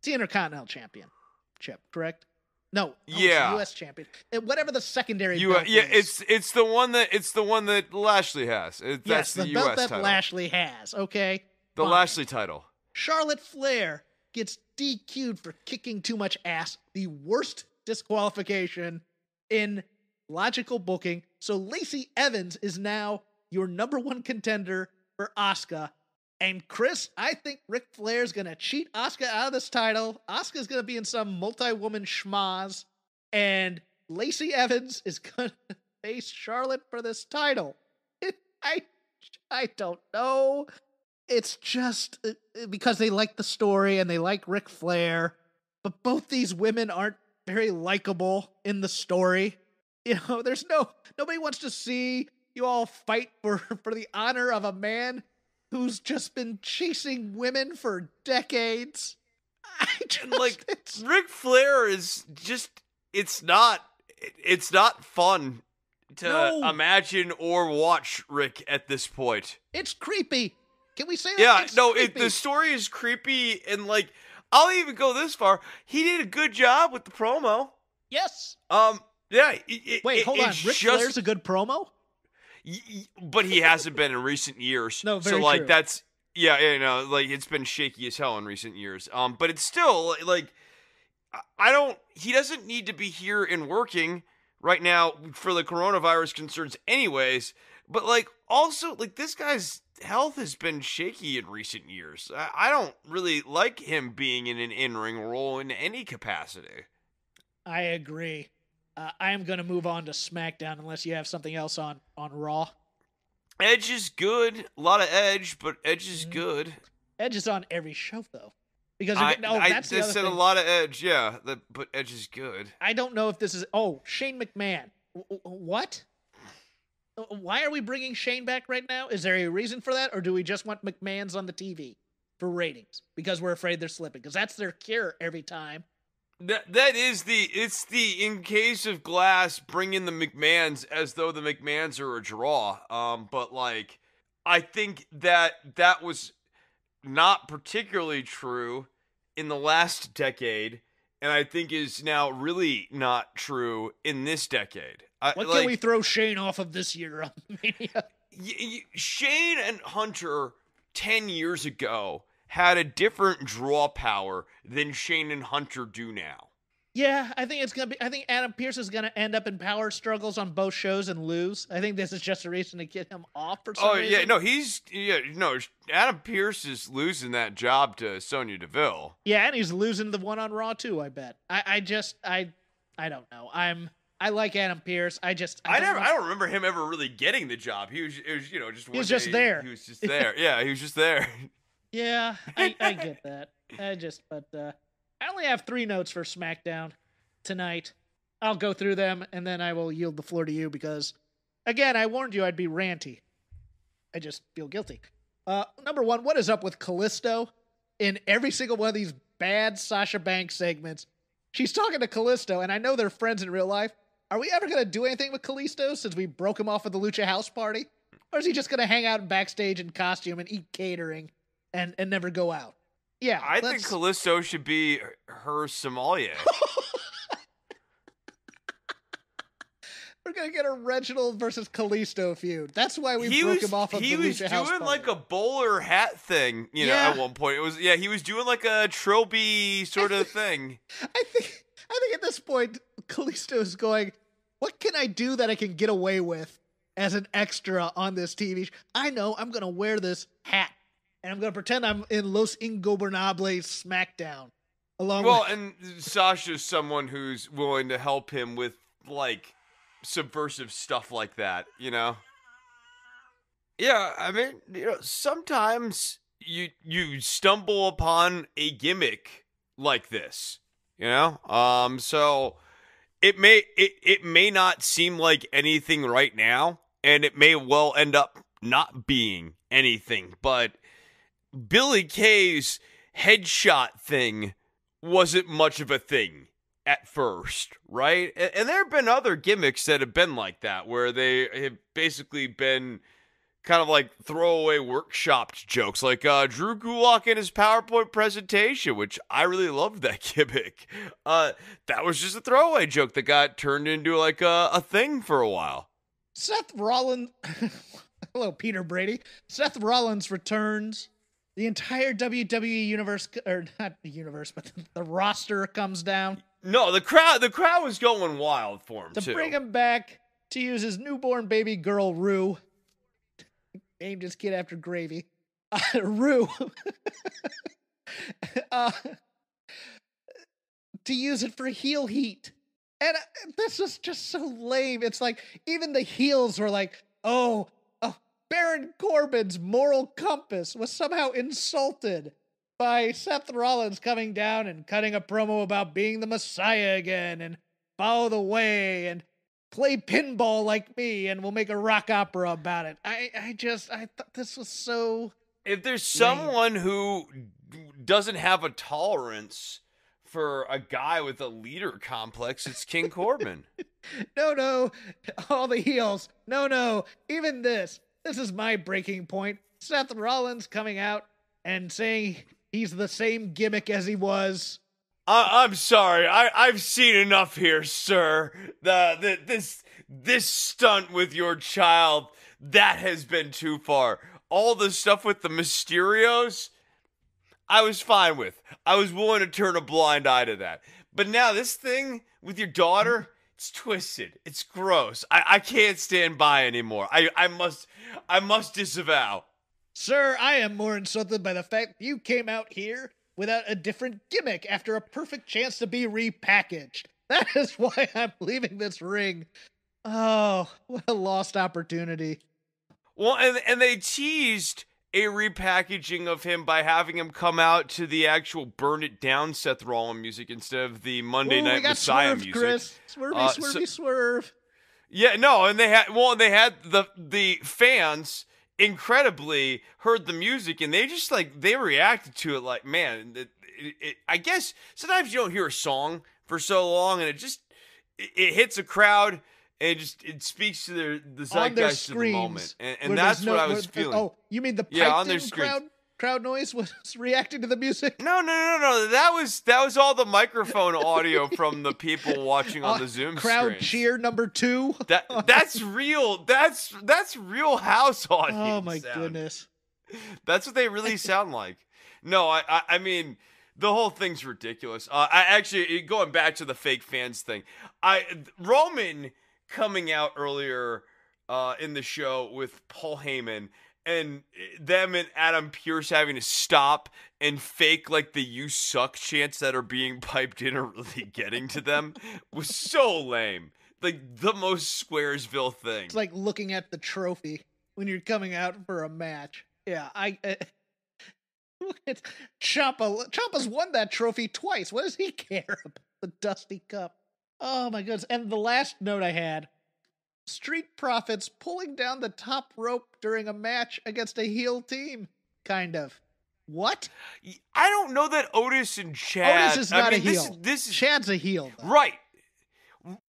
Intercontinental Championship, correct? No, it's the U.S. champion. Whatever the secondary belt is. it's the one that Lashley has. That's the belt U.S. that title. Lashley has. Okay, the fine. Lashley title. Charlotte Flair gets DQ'd for kicking too much ass. The worst disqualification in logical booking. So Lacey Evans is now your number 1 contender for Asuka. And Chris, I think Ric Flair's going to cheat Asuka out of this title. Asuka's going to be in some multi-woman schmaz. And Lacey Evans is going to face Charlotte for this title. I don't know. It's just because they like the story and they like Ric Flair. But both these women aren't very likable in the story. You know, nobody wants to see you all fight for the honor of a man who's just been chasing women for decades. Ric Flair is just, it's not fun to imagine or watch Rick at this point. It's creepy. Can we say that? Yeah, the story is creepy, and I'll even go this far. He did a good job with the promo. Yes. Yeah. Wait, hold on. Ric Flair's a good promo? But he hasn't been in recent years. No, very so true. that's it's been shaky as hell in recent years. But it's still he doesn't need to be here and working right now for the coronavirus concerns anyways. But also this guy's health has been shaky in recent years. I don't really like him being in an in-ring role in any capacity. I agree. I am going to move on to SmackDown unless you have something else on Raw. Edge is good. A lot of Edge, but Edge is good. Edge is on every show, though. Because that's the other thing. A lot of Edge, yeah. But Edge is good. I don't know if this is... Oh, Shane McMahon. What? Why are we bringing Shane back right now? Is there a reason for that? Or do we just want McMahons on the TV for ratings? Because we're afraid they're slipping. Because that's their cure every time. It's the in case of glass, bring in the McMahons as though the McMahons are a draw. But I think that was not particularly true in the last decade, and I think is now really not true in this decade. What can we throw Shane off of this year on Mania? Shane and Hunter 10 years ago had a different draw power than Shane and Hunter do now. Yeah, I think I think Adam Pearce is gonna end up in power struggles on both shows and lose. I think this is just a reason to get him off for some reason. Adam Pearce is losing that job to Sonya Deville. Yeah, and he's losing the one on Raw too, I bet. I don't know. I like Adam Pearce. I don't remember him ever really getting the job. He was just there. He was just there. Yeah, he was just there. Yeah, I get that. I only have 3 notes for SmackDown tonight. I'll go through them, and then I will yield the floor to you because, again, I warned you I'd be ranty. I just feel guilty. Number one, what is up with Kalisto in every single one of these bad Sasha Banks segments? She's talking to Kalisto, and I know they're friends in real life. Are we ever going to do anything with Kalisto since we broke him off at the Lucha House Party? Or is he just going to hang out backstage in costume and eat catering and never go out? Yeah. I think Kalisto should be her sommelier. We're going to get a Reginald versus Kalisto feud. That's why we broke him off of the Lucha House Party. He was doing like a bowler hat thing, at one point. He was doing like a trilby sort of thing. I think at this point, Kalisto is going, what can I do that I can get away with as an extra on this TV show? I know I'm going to wear this hat, and I'm going to pretend I'm in Los Ingobernables SmackDown. And Sasha's someone who's willing to help him with, like, subversive stuff like that, Yeah, I mean, sometimes you stumble upon a gimmick like this, so it may not seem like anything right now, and it may well end up not being anything, but Billy Kay's headshot thing wasn't much of a thing at first, right? And there have been other gimmicks that have been like that, where they have basically been kind of like throwaway workshopped jokes, like Drew Gulak in his PowerPoint presentation, which I really loved that gimmick. That was just a throwaway joke that got turned into like a thing for a while. Seth Rollins, hello, Peter Brady. Seth Rollins returns. The entire WWE universe, or not the universe, but the roster comes down. No, the crowd was going wild for him, to bring him back to use his newborn baby girl, Rue. Named his kid after gravy. Rue. To use it for heel heat. And this was just so lame. It's like, even the heels were like, oh, Baron Corbin's moral compass was somehow insulted by Seth Rollins coming down and cutting a promo about being the Messiah again and follow the way and play pinball like me and we'll make a rock opera about it. I thought this was so If there's someone who doesn't have a tolerance for a guy with a leader complex, it's King Corbin. No, all the heels. No, even this. This is my breaking point. Seth Rollins coming out and saying he's the same gimmick as he was. I'm sorry. I've seen enough here, sir. This stunt with your child, that has been too far. All the stuff with the Mysterios, I was fine with. I was willing to turn a blind eye to that. But now this thing with your daughter, it's twisted. It's gross. I can't stand by anymore. I must disavow. Sir, I am more insulted by the fact you came out here without a different gimmick after a perfect chance to be repackaged. That is why I'm leaving this ring. Oh, what a lost opportunity. Well, and they teased a repackaging of him by having him come out to the actual Burn It Down Seth Rollins music instead of the Monday Night Messiah swerved, music. Chris. Swerve. Yeah, no, and they had the fans incredibly heard the music and they reacted to it like, man, I guess sometimes you don't hear a song for so long and it hits a crowd and it speaks to the zeitgeist of the moment, and that's what I was feeling. Oh, you mean the piped-in crowd noise was reacting to the music? No. That was all the microphone audio from the people watching on the Zoom crowd screens. Cheer number 2. That's real. That's Real House audience. Oh my goodness. That's what they really sound like. No, I mean, the whole thing's ridiculous. I actually, going back to the fake fans thing, Roman coming out earlier in the show with Paul Heyman and them and Adam Pearce having to stop and fake like the "you suck" chants that are being piped in are really getting to them was so lame. Like the most Squaresville thing. It's like looking at the trophy when you're coming out for a match. Yeah, Ciampa's won that trophy twice. What does he care about the Dusty Cup? Oh my goodness. And the last note I had, Street Profits pulling down the top rope during a match against a heel team, kind of. What? I don't know that Otis and Chad... Otis is not a heel. This is... Chad's a heel, though. Right.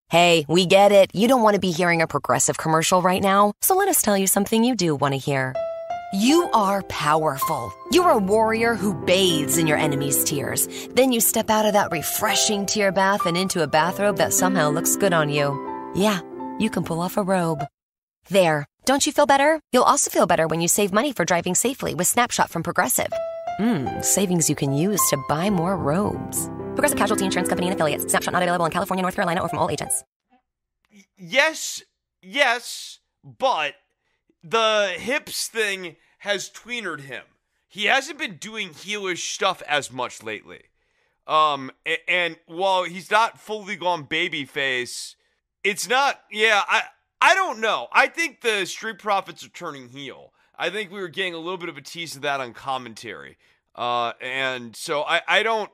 Hey, we get it. You don't want to be hearing a Progressive commercial right now, so let us tell you something you do want to hear. You are powerful. You're a warrior who bathes in your enemy's tears. Then you step out of that refreshing tear bath and into a bathrobe that somehow looks good on you. Yeah, you can pull off a robe. There. Don't you feel better? You'll also feel better when you save money for driving safely with Snapshot from Progressive. Savings you can use to buy more robes. Progressive Casualty Insurance Company and Affiliates. Snapshot not available in California, North Carolina, or from all agents. Yes, but the hips thing has tweenered him. He hasn't been doing heelish stuff as much lately. And while he's not fully gone babyface, it's not, I don't know. I think the Street Profits are turning heel. I think we were getting a little bit of a tease of that on commentary. And so I don't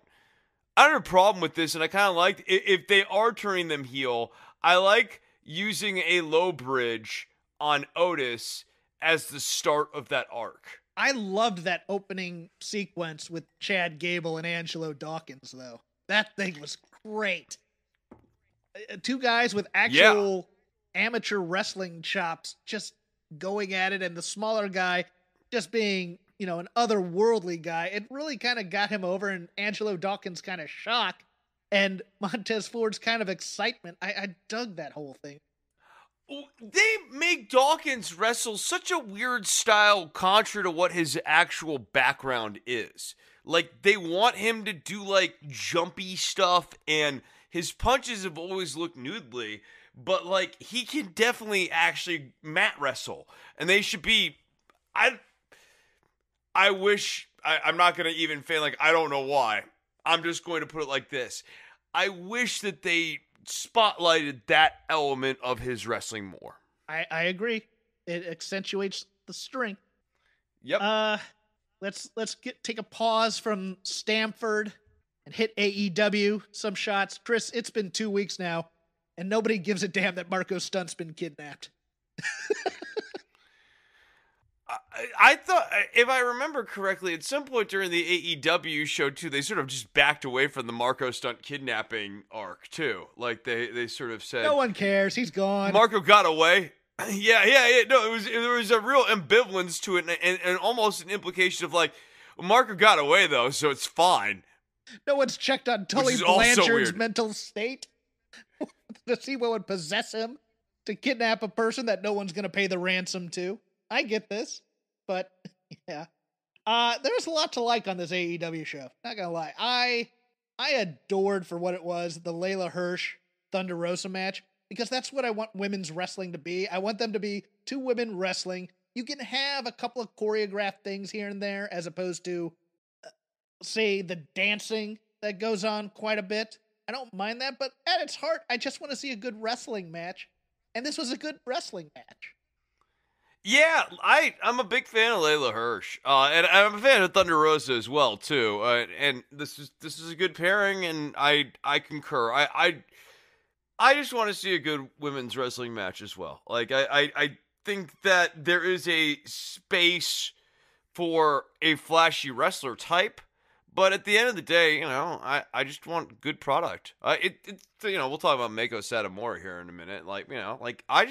have a problem with this, and I kind of like, if they are turning them heel, I like using a low bridge on Otis as the start of that arc. I loved that opening sequence with Chad Gable and Angelo Dawkins, though. That thing was great. Two guys with actual amateur wrestling chops just going at it, and the smaller guy just being, an otherworldly guy. It really kind of got him over, and Angelo Dawkins' kind of shock and Montez Ford's kind of excitement. I dug that whole thing. They make Dawkins wrestle such a weird style contra to what his actual background is. Like, they want him to do, like, jumpy stuff, and his punches have always looked noodly, but, like, he can definitely actually mat wrestle. And they should be... I wish... I'm not going to even feign, like, I don't know why. I'm just going to put it like this. I wish that they spotlighted that element of his wrestling more. I agree. It accentuates the strength. Yep. Let's take a pause from Stamford and hit AEW. Some shots. Chris, it's been 2 weeks now, and nobody gives a damn that Marco Stunt's been kidnapped. I thought, if I remember correctly, at some point during the AEW show, too, they sort of just backed away from the Marco Stunt kidnapping arc, too. Like, they sort of said... No one cares. He's gone. Marco got away. Yeah. No, there was a real ambivalence to it, and almost an implication of, like, Marco got away, though, so it's fine. No one's checked on Tully Blanchard's mental state to see what would possess him to kidnap a person that no one's going to pay the ransom to. I get this, but yeah. There's a lot to like on this AEW show. Not gonna lie. I adored for what it was, the Layla Hirsch Thunder Rosa match, because that's what I want women's wrestling to be. I want them to be two women wrestling. You can have a couple of choreographed things here and there, as opposed to, say, the dancing that goes on quite a bit. I don't mind that, but at its heart, I just want to see a good wrestling match. And this was a good wrestling match. Yeah, I'm a big fan of Layla Hirsch, and I'm a fan of Thunder Rosa as well too. And this is a good pairing, and I concur. I just want to see a good women's wrestling match as well. Like I think that there is a space for a flashy wrestler type, but at the end of the day, I just want good product. We'll talk about Mako Satomura here in a minute. I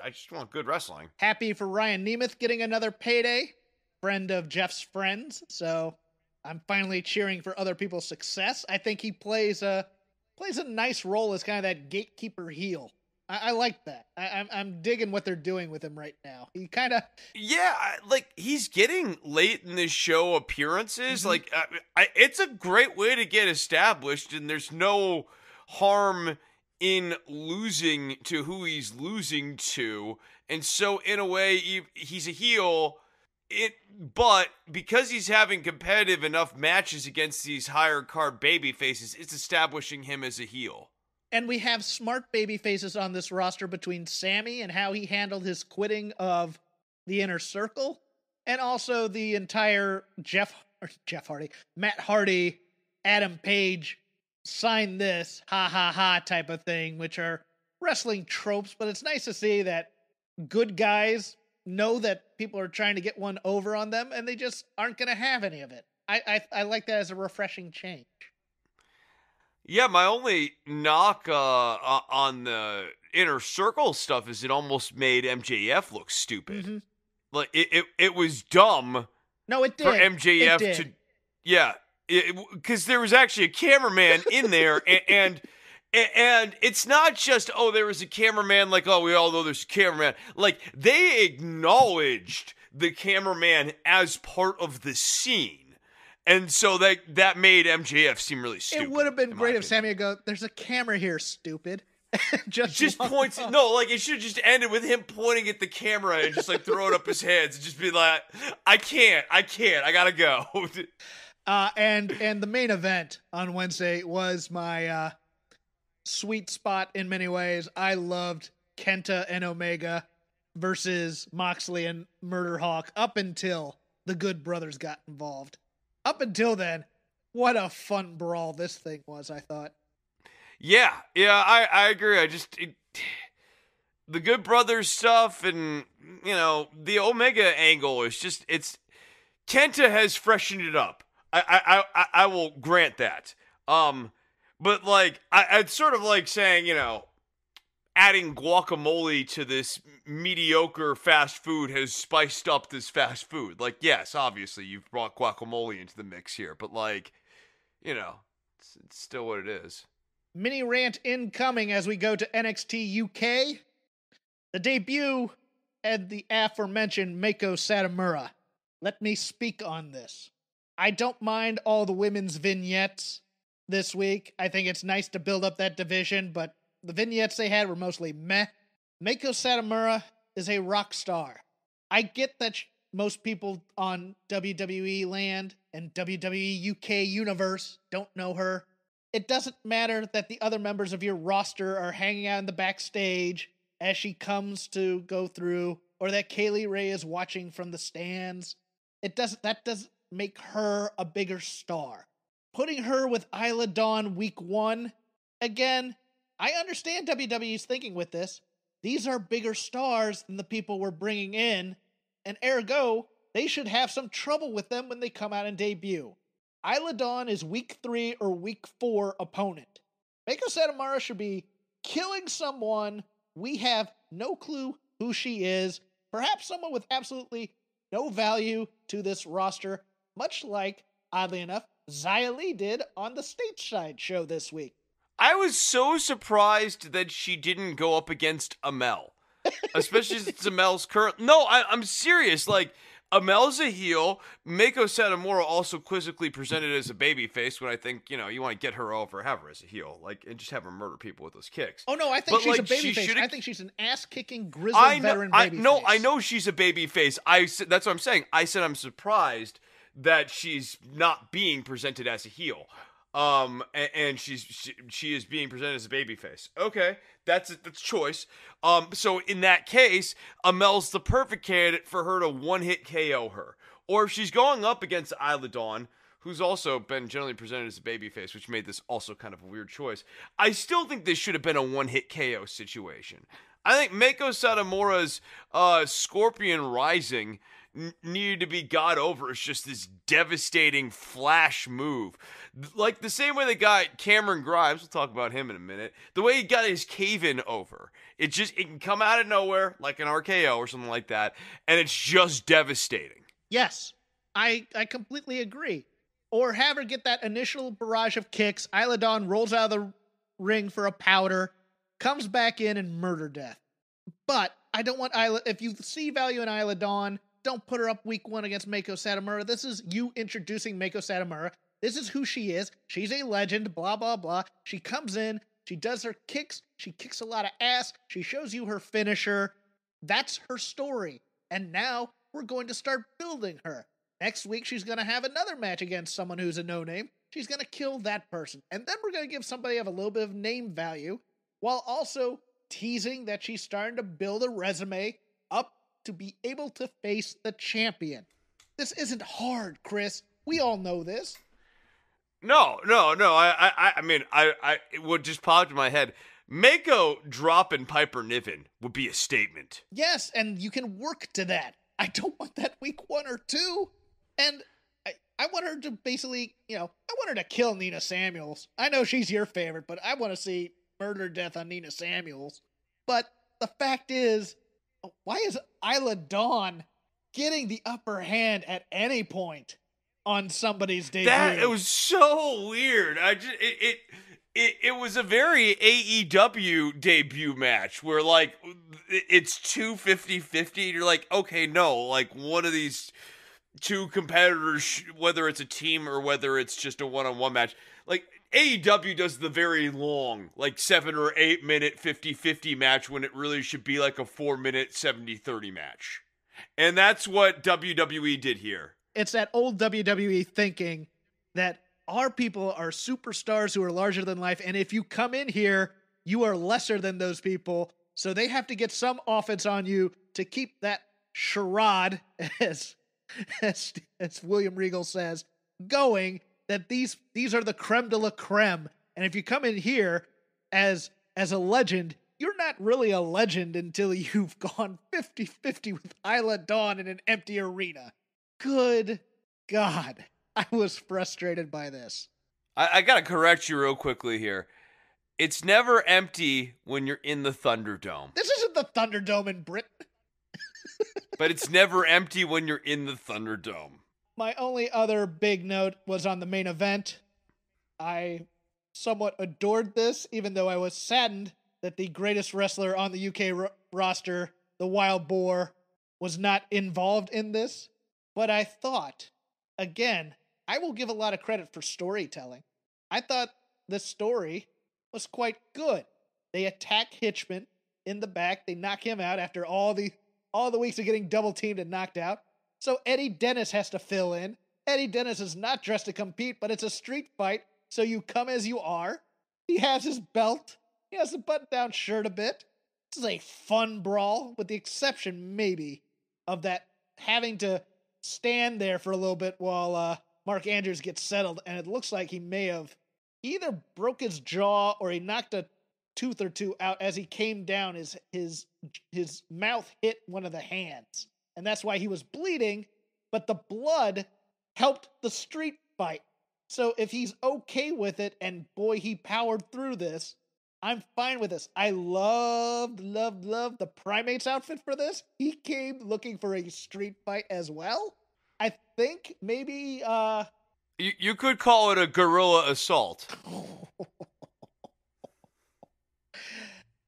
just want good wrestling. Happy for Ryan Nemeth getting another payday, friend of Jeff's friends. So I'm finally cheering for other people's success. I think he plays a nice role as kind of that gatekeeper heel. I like that. I'm digging what they're doing with him right now. He kind of... Yeah, he's getting late in this show appearances. Mm-hmm. It's a great way to get established, and there's no harm in losing to who he's losing to. And so, in a way, he's a heel, but because he's having competitive enough matches against these higher card baby faces, it's establishing him as a heel. And we have smart baby faces on this roster between Sammy and how he handled his quitting of the Inner Circle, and also the entire Matt Hardy, Adam Page, sign this, ha ha ha type of thing, which are wrestling tropes, but it's nice to see that good guys know that people are trying to get one over on them, and they just aren't going to have any of it. I like that as a refreshing change. Yeah, my only knock on the inner circle stuff is it almost made MJF look stupid. Mm-hmm. Like it was dumb. No, it did. For MJF to, yeah, because there was actually a cameraman in there, and it's not just, oh, there was a cameraman, like, oh, we all know there's a cameraman. Like, they acknowledged the cameraman as part of the scene. And so that made MJF seem really stupid. It would have been great if Sammy would go, there's a camera here, stupid. just points. No, like, it should have just ended with him pointing at the camera and just, like, throwing up his hands and just be like, I can't, I gotta go. And the main event on Wednesday was my sweet spot in many ways. I loved Kenta and Omega versus Moxley and Murder Hawk up until the Good Brothers got involved. Up until then, what a fun brawl this thing was, I thought. Yeah, I agree. The Good Brothers stuff and, you know, the Omega angle is just, Kenta has freshened it up. I will grant that. But, like, I'd sort of like saying, you know, adding guacamole to this mediocre fast food has spiced up this fast food. Like, yes, obviously you've brought guacamole into the mix here, but, like, you know, it's still what it is. Mini rant incoming as we go to NXT UK. The debut and the aforementioned Mako Satomura. Let me speak on this. I don't mind all the women's vignettes this week. I think it's nice to build up that division, but the vignettes they had were mostly meh. Mako Satomura is a rock star. I get that most people on WWE land and WWE UK universe don't know her. It doesn't matter that the other members of your roster are hanging out in the backstage as she comes to go through, or that Kaylee Ray is watching from the stands. That doesn't make her a bigger star. Putting her with Isla Dawn week 1, again, I understand WWE's thinking with this. These are bigger stars than the people we're bringing in, and ergo, they should have some trouble with them when they come out and debut. Isla Dawn is week 3 or week 4 opponent. Mako Satomura should be killing someone. We have no clue who she is. Perhaps someone with absolutely no value to this roster, much like, oddly enough, Xia Li did on the Stateside show this week. I was so surprised that she didn't go up against Amel. Especially since Amel's current... No, I'm serious. Like, Amel's a heel. Mako Satomura also quizzically presented as a babyface when I think, you know, you want to get her over, have her as a heel. Like, and just have her murder people with those kicks. Oh, no, I think she's a babyface. I think she's an ass-kicking, grizzled veteran babyface. No, I know she's a babyface. That's what I'm saying. I said I'm surprised that she's not being presented as a heel. And she is being presented as a babyface. Okay, that's choice. So in that case, Amel's the perfect candidate for her to one-hit KO her. Or if she's going up against Isla Dawn, who's also been generally presented as a babyface, which made this also kind of a weird choice. I still think this should have been a one-hit KO situation. I think Mako Satomura's Scorpion Rising needed to be got over. It's just this devastating flash move. Like the same way they got Cameron Grimes, we'll talk about him in a minute, the way he got his cave-in over. It can come out of nowhere, like an RKO or something like that, and it's just devastating. Yes, I completely agree. Or have her get that initial barrage of kicks, Isla Dawn rolls out of the ring for a powder, comes back in and murder death. But I don't want Isla... If you see value in Isla Dawn, don't put her up week 1 against Mako Satomura. This is you introducing Mako Satomura. This is who she is. She's a legend, blah, blah, blah. She comes in, she does her kicks, she kicks a lot of ass, she shows you her finisher. That's her story. And now we're going to start building her. Next week, she's going to have another match against someone who's a no-name. She's going to kill that person. And then we're going to give somebody a little bit of name value while also teasing that she's starting to build a resume up to be able to face the champion. This isn't hard, Chris. We all know this. No. I mean, it would just pop in my head. Mako dropping Piper Niven would be a statement. Yes, and you can work to that. I don't want that week 1 or 2. And I want her to basically, I want her to kill Nina Samuels. I know she's your favorite, but I want to see murder death on Nina Samuels. But the fact is, why is Isla Dawn getting the upper hand at any point on somebody's debut? It was so weird. It was a very AEW debut match where, like, it's 50-50. You're like, okay, no, like, one of these two competitors, whether it's a team or whether it's just a one-on-one match, like, AEW does the very long, like, 7 or 8 minute 50-50 match when it really should be like a 4-minute 70-30 match. And that's what WWE did here. It's that old WWE thinking that our people are superstars who are larger than life, and if you come in here, you are lesser than those people, so they have to get some offense on you to keep that charade, as William Regal says, going, that these are the creme de la creme, and if you come in here as a legend, you're not really a legend until you've gone 50-50 with Isla Dawn in an empty arena. Good God. I was frustrated by this. I gotta correct you real quickly here. It's never empty when you're in the Thunderdome. This isn't the Thunderdome in Britain. But it's never empty when you're in the Thunderdome. My only other big note was on the main event. I somewhat adored this, even though I was saddened that the greatest wrestler on the UK roster, the Wild Boar, was not involved in this. But I thought, again, I will give a lot of credit for storytelling. I thought the story was quite good. They attack Hitchman in the back. They knock him out after all the weeks of getting double teamed and knocked out. So Eddie Dennis has to fill in. Eddie Dennis is not dressed to compete, but it's a street fight, so you come as you are. He has his belt. He has a button-down shirt a bit. This is a fun brawl, with the exception, maybe, of that having to stand there for a little bit while Mark Andrews gets settled, and it looks like he may have either broke his jaw or he knocked a tooth or two out as he came down. His mouth hit one of the hands, and that's why he was bleeding, but the blood helped the street fight. So if he's okay with it, and boy, he powered through this, I'm fine with this. I loved the Primates outfit for this. He came looking for a street fight as well. I think maybe You could call it a guerrilla assault.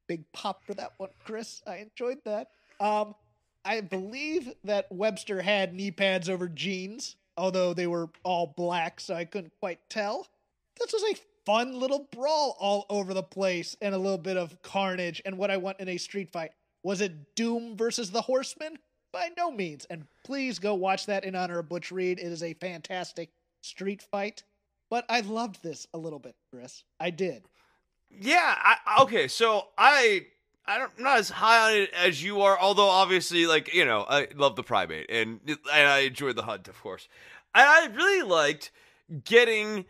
Big pop for that one, Chris. I enjoyed that. I believe that Webster had knee pads over jeans, although they were all black, so I couldn't quite tell. This was a fun little brawl all over the place and a little bit of carnage and what I want in a street fight. Was it Doom versus the Horsemen? By no means. And please go watch that in honor of Butch Reed. It is a fantastic street fight. But I loved this a little bit, Chris. I did. Yeah, okay, so I'm not as high on it as you are, although obviously, like, I love the Primate, and I enjoyed the hunt, of course. I really liked getting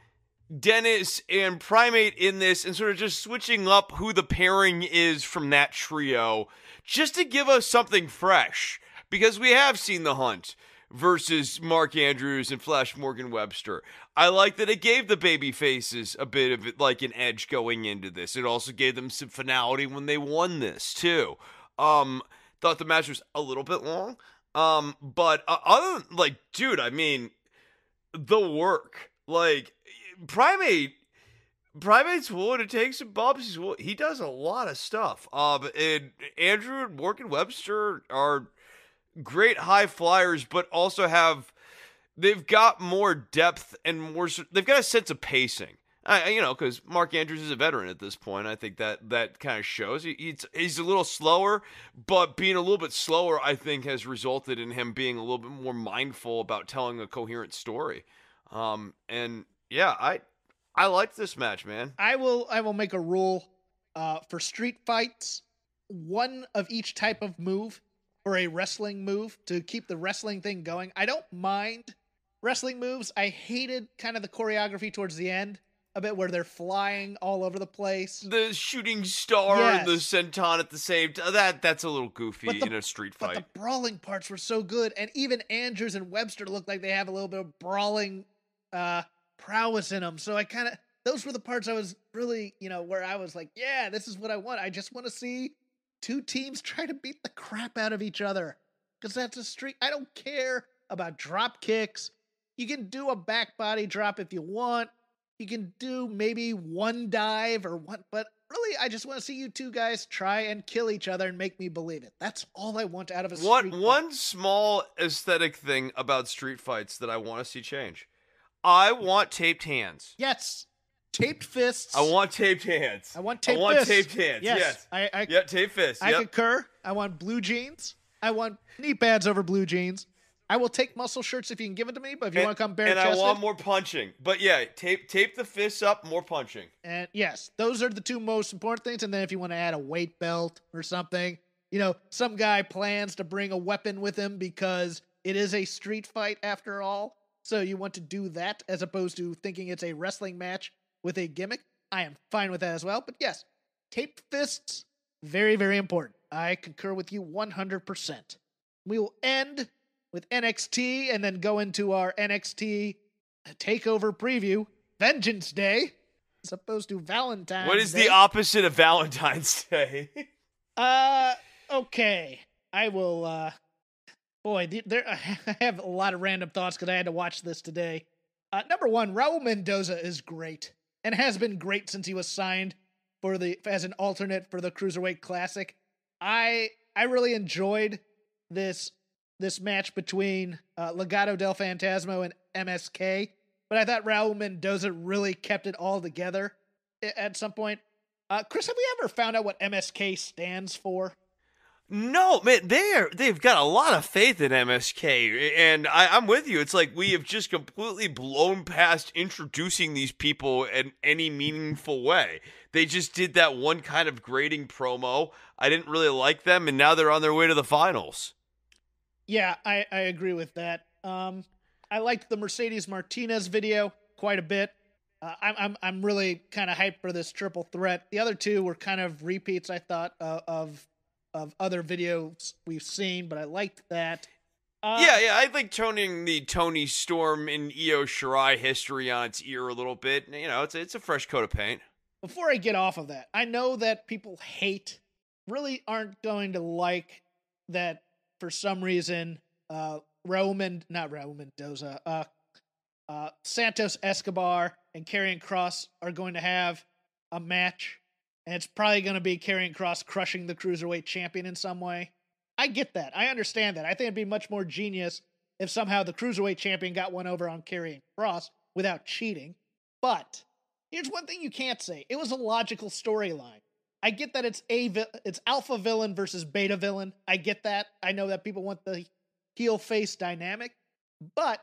Dennis and Primate in this and sort of just switching up who the pairing is from that trio, just to give us something fresh, because we have seen the Hunt versus Mark Andrews and Flash Morgan Webster. I like that it gave the baby faces a bit of like an edge going into this. It also gave them some finality when they won this too. Thought the match was a little bit long, but other than, like, dude, I mean, the work, like, Primate's willing to take some bumps. He does a lot of stuff. And Andrew and Morgan Webster are great high flyers, but also they've got more depth and they've got a sense of pacing. Because Mark Andrews is a veteran at this point. I think that kind of shows. He's a little slower, but being a little bit slower, I think, has resulted in him being a little bit more mindful about telling a coherent story. And yeah, I liked this match, man. I will make a rule for street fights, one of each type of move for a wrestling move to keep the wrestling thing going. I don't mind wrestling moves. I hated kind of the choreography towards the end a bit where they're flying all over the place. The shooting star and the senton at the same time. That's a little goofy in a street fight. But the brawling parts were so good. And even Andrews and Webster look like they have a little bit of brawling prowess in them. So those were the parts I was really, where I was like, yeah, this is what I want. I just want to see two teams try to beat the crap out of each other. Because that's a street. I don't care about drop kicks. You can do a back body drop if you want. You can do maybe one dive or one, but really, I just want to see you two guys try and kill each other and make me believe it. That's all I want out of a street fight. One small aesthetic thing about street fights that I want to see change. I want taped hands. Yes. Taped fists. I want taped hands. I want taped fists. Taped hands. Yes. Yeah, taped fists. I concur. I want blue jeans. I want knee pads over blue jeans. I will take muscle shirts if you can give it to me, but if you want to come bare-chested. And I want more punching. But yeah, tape the fists up, more punching. And yes, those are the two most important things. And then if you want to add a weight belt or something, some guy plans to bring a weapon with him because it is a street fight after all. So you want to do that as opposed to thinking it's a wrestling match with a gimmick. I am fine with that as well. But yes, taped fists, very, very important. I concur with you 100%. We will end with NXT and then go into our NXT Takeover preview, Vengeance Day, as opposed to Valentine's Day. What is the opposite of Valentine's Day? Okay. I will, I have a lot of random thoughts because I had to watch this today. Number one, Raul Mendoza is great and has been great since he was signed as an alternate for the Cruiserweight Classic. I really enjoyed this match between Legado del Fantasma and MSK, but I thought Raul Mendoza really kept it all together at some point. Chris, have we ever found out what MSK stands for? No, man, they've got a lot of faith in MSK, and I'm with you. It's like we have just completely blown past introducing these people in any meaningful way. They just did that one kind of grating promo. I didn't really like them, and now they're on their way to the finals. Yeah, I agree with that. I liked the Mercedes Martinez video quite a bit. I'm really kind of hyped for this triple threat. The other two were kind of repeats, I thought, of other videos we've seen, but I liked that. I think toning the Tony Storm and Io Shirai history on its ear a little bit. It's a fresh coat of paint. Before I get off of that, I know that people really aren't going to like that. For some reason, Santos Escobar and Karrion Kross are going to have a match, and it's probably going to be Karrion Kross crushing the Cruiserweight champion in some way. I get that. I understand that. I think it'd be much more genius if somehow the Cruiserweight champion got one over on Karrion Kross without cheating. But here's one thing you can't say. It was a logical storyline. I get that it's alpha villain versus beta villain. I get that. I know that people want the heel face dynamic, but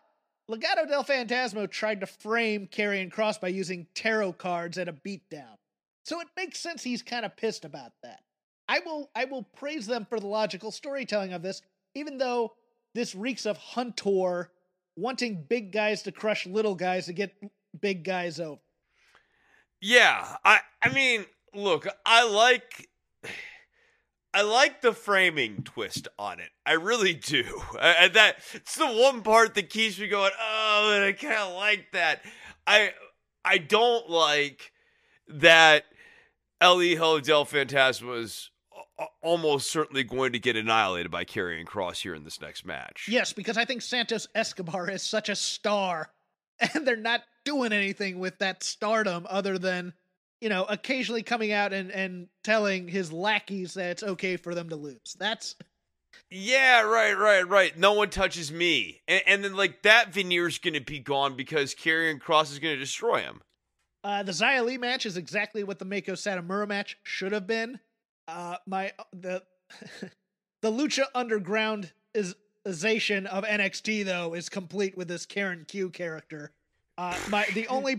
Legado del Fantasma tried to frame Karrion Kross by using tarot cards at a beatdown. So it makes sense he's kind of pissed about that. I will praise them for the logical storytelling of this, even though this reeks of Hunter wanting big guys to crush little guys to get big guys over. Yeah, I mean, look, I like the framing twist on it. I really do. And it's the one part that keeps me going, oh, and I kind of like that. I don't like that El Hijo del Fantasma is almost certainly going to get annihilated by Karrion Kross here in this next match. Yes, because I think Santos Escobar is such a star, and they're not doing anything with that stardom other than, occasionally coming out and telling his lackeys that it's okay for them to lose. Yeah, right. No one touches me. And then, that veneer's going to be gone because Karrion Kross is going to destroy him. The Xia Li match is exactly what the Meiko Satomura match should have been. The Lucha Undergroundization of NXT, though, is complete with this Karen Q character. The only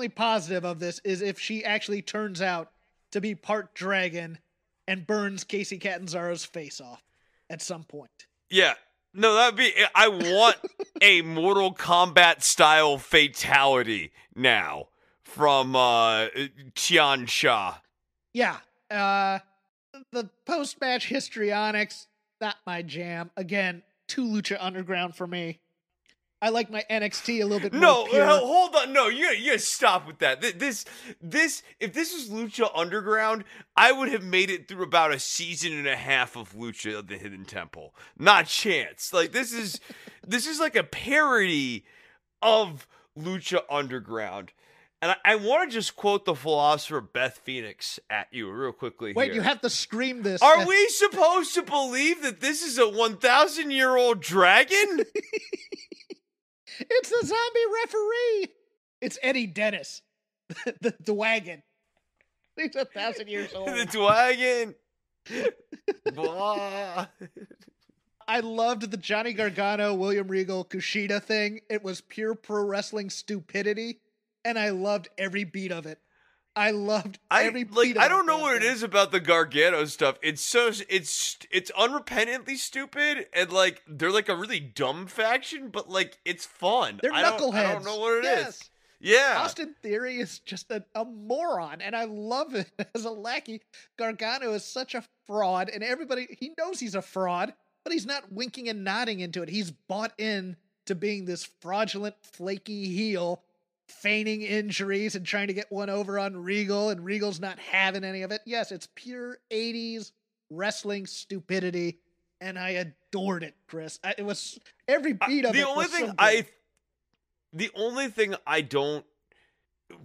positive of this is if she actually turns out to be part dragon and burns Casey Catanzaro's face off at some point. Yeah. No, I want a Mortal Kombat style fatality now from Tian Sha. Yeah. The post-match histrionics, not my jam. Again, too Lucha Underground for me. I like my NXT a little bit more pure. No, hold on. No, you gotta stop with that. This, if this was Lucha Underground, I would have made it through about a season and a half of Lucha of the Hidden Temple. Not chance. Like, this is like a parody of Lucha Underground. And I want to just quote the philosopher Beth Phoenix at you real quickly. Wait, here. you have to scream this. Are we supposed to believe that this is a 1,000-year-old dragon? It's the zombie referee. It's Eddie Dennis, the Dwagon. He's 1,000 years old. The Dwagon. Blah. I loved the Johnny Gargano, William Regal, Kushida thing. It was pure pro wrestling stupidity, and I loved every beat of it. I loved every beat of it. I don't know what it is about the Gargano stuff. It's unrepentantly stupid, and like they're like a really dumb faction, but like it's fun. They're knuckleheads. I don't know what it is. Yeah. Austin Theory is just a moron, and I love it as a lackey. Gargano is such a fraud, and everybody, he knows he's a fraud, but he's not winking and nodding into it. He's bought in to being this fraudulent, flaky heel, feigning injuries and trying to get one over on Regal, and Regal's not having any of it. Yes, it's pure 80s wrestling stupidity, and I adored it, Chris. It was every beat of it. The only thing I don't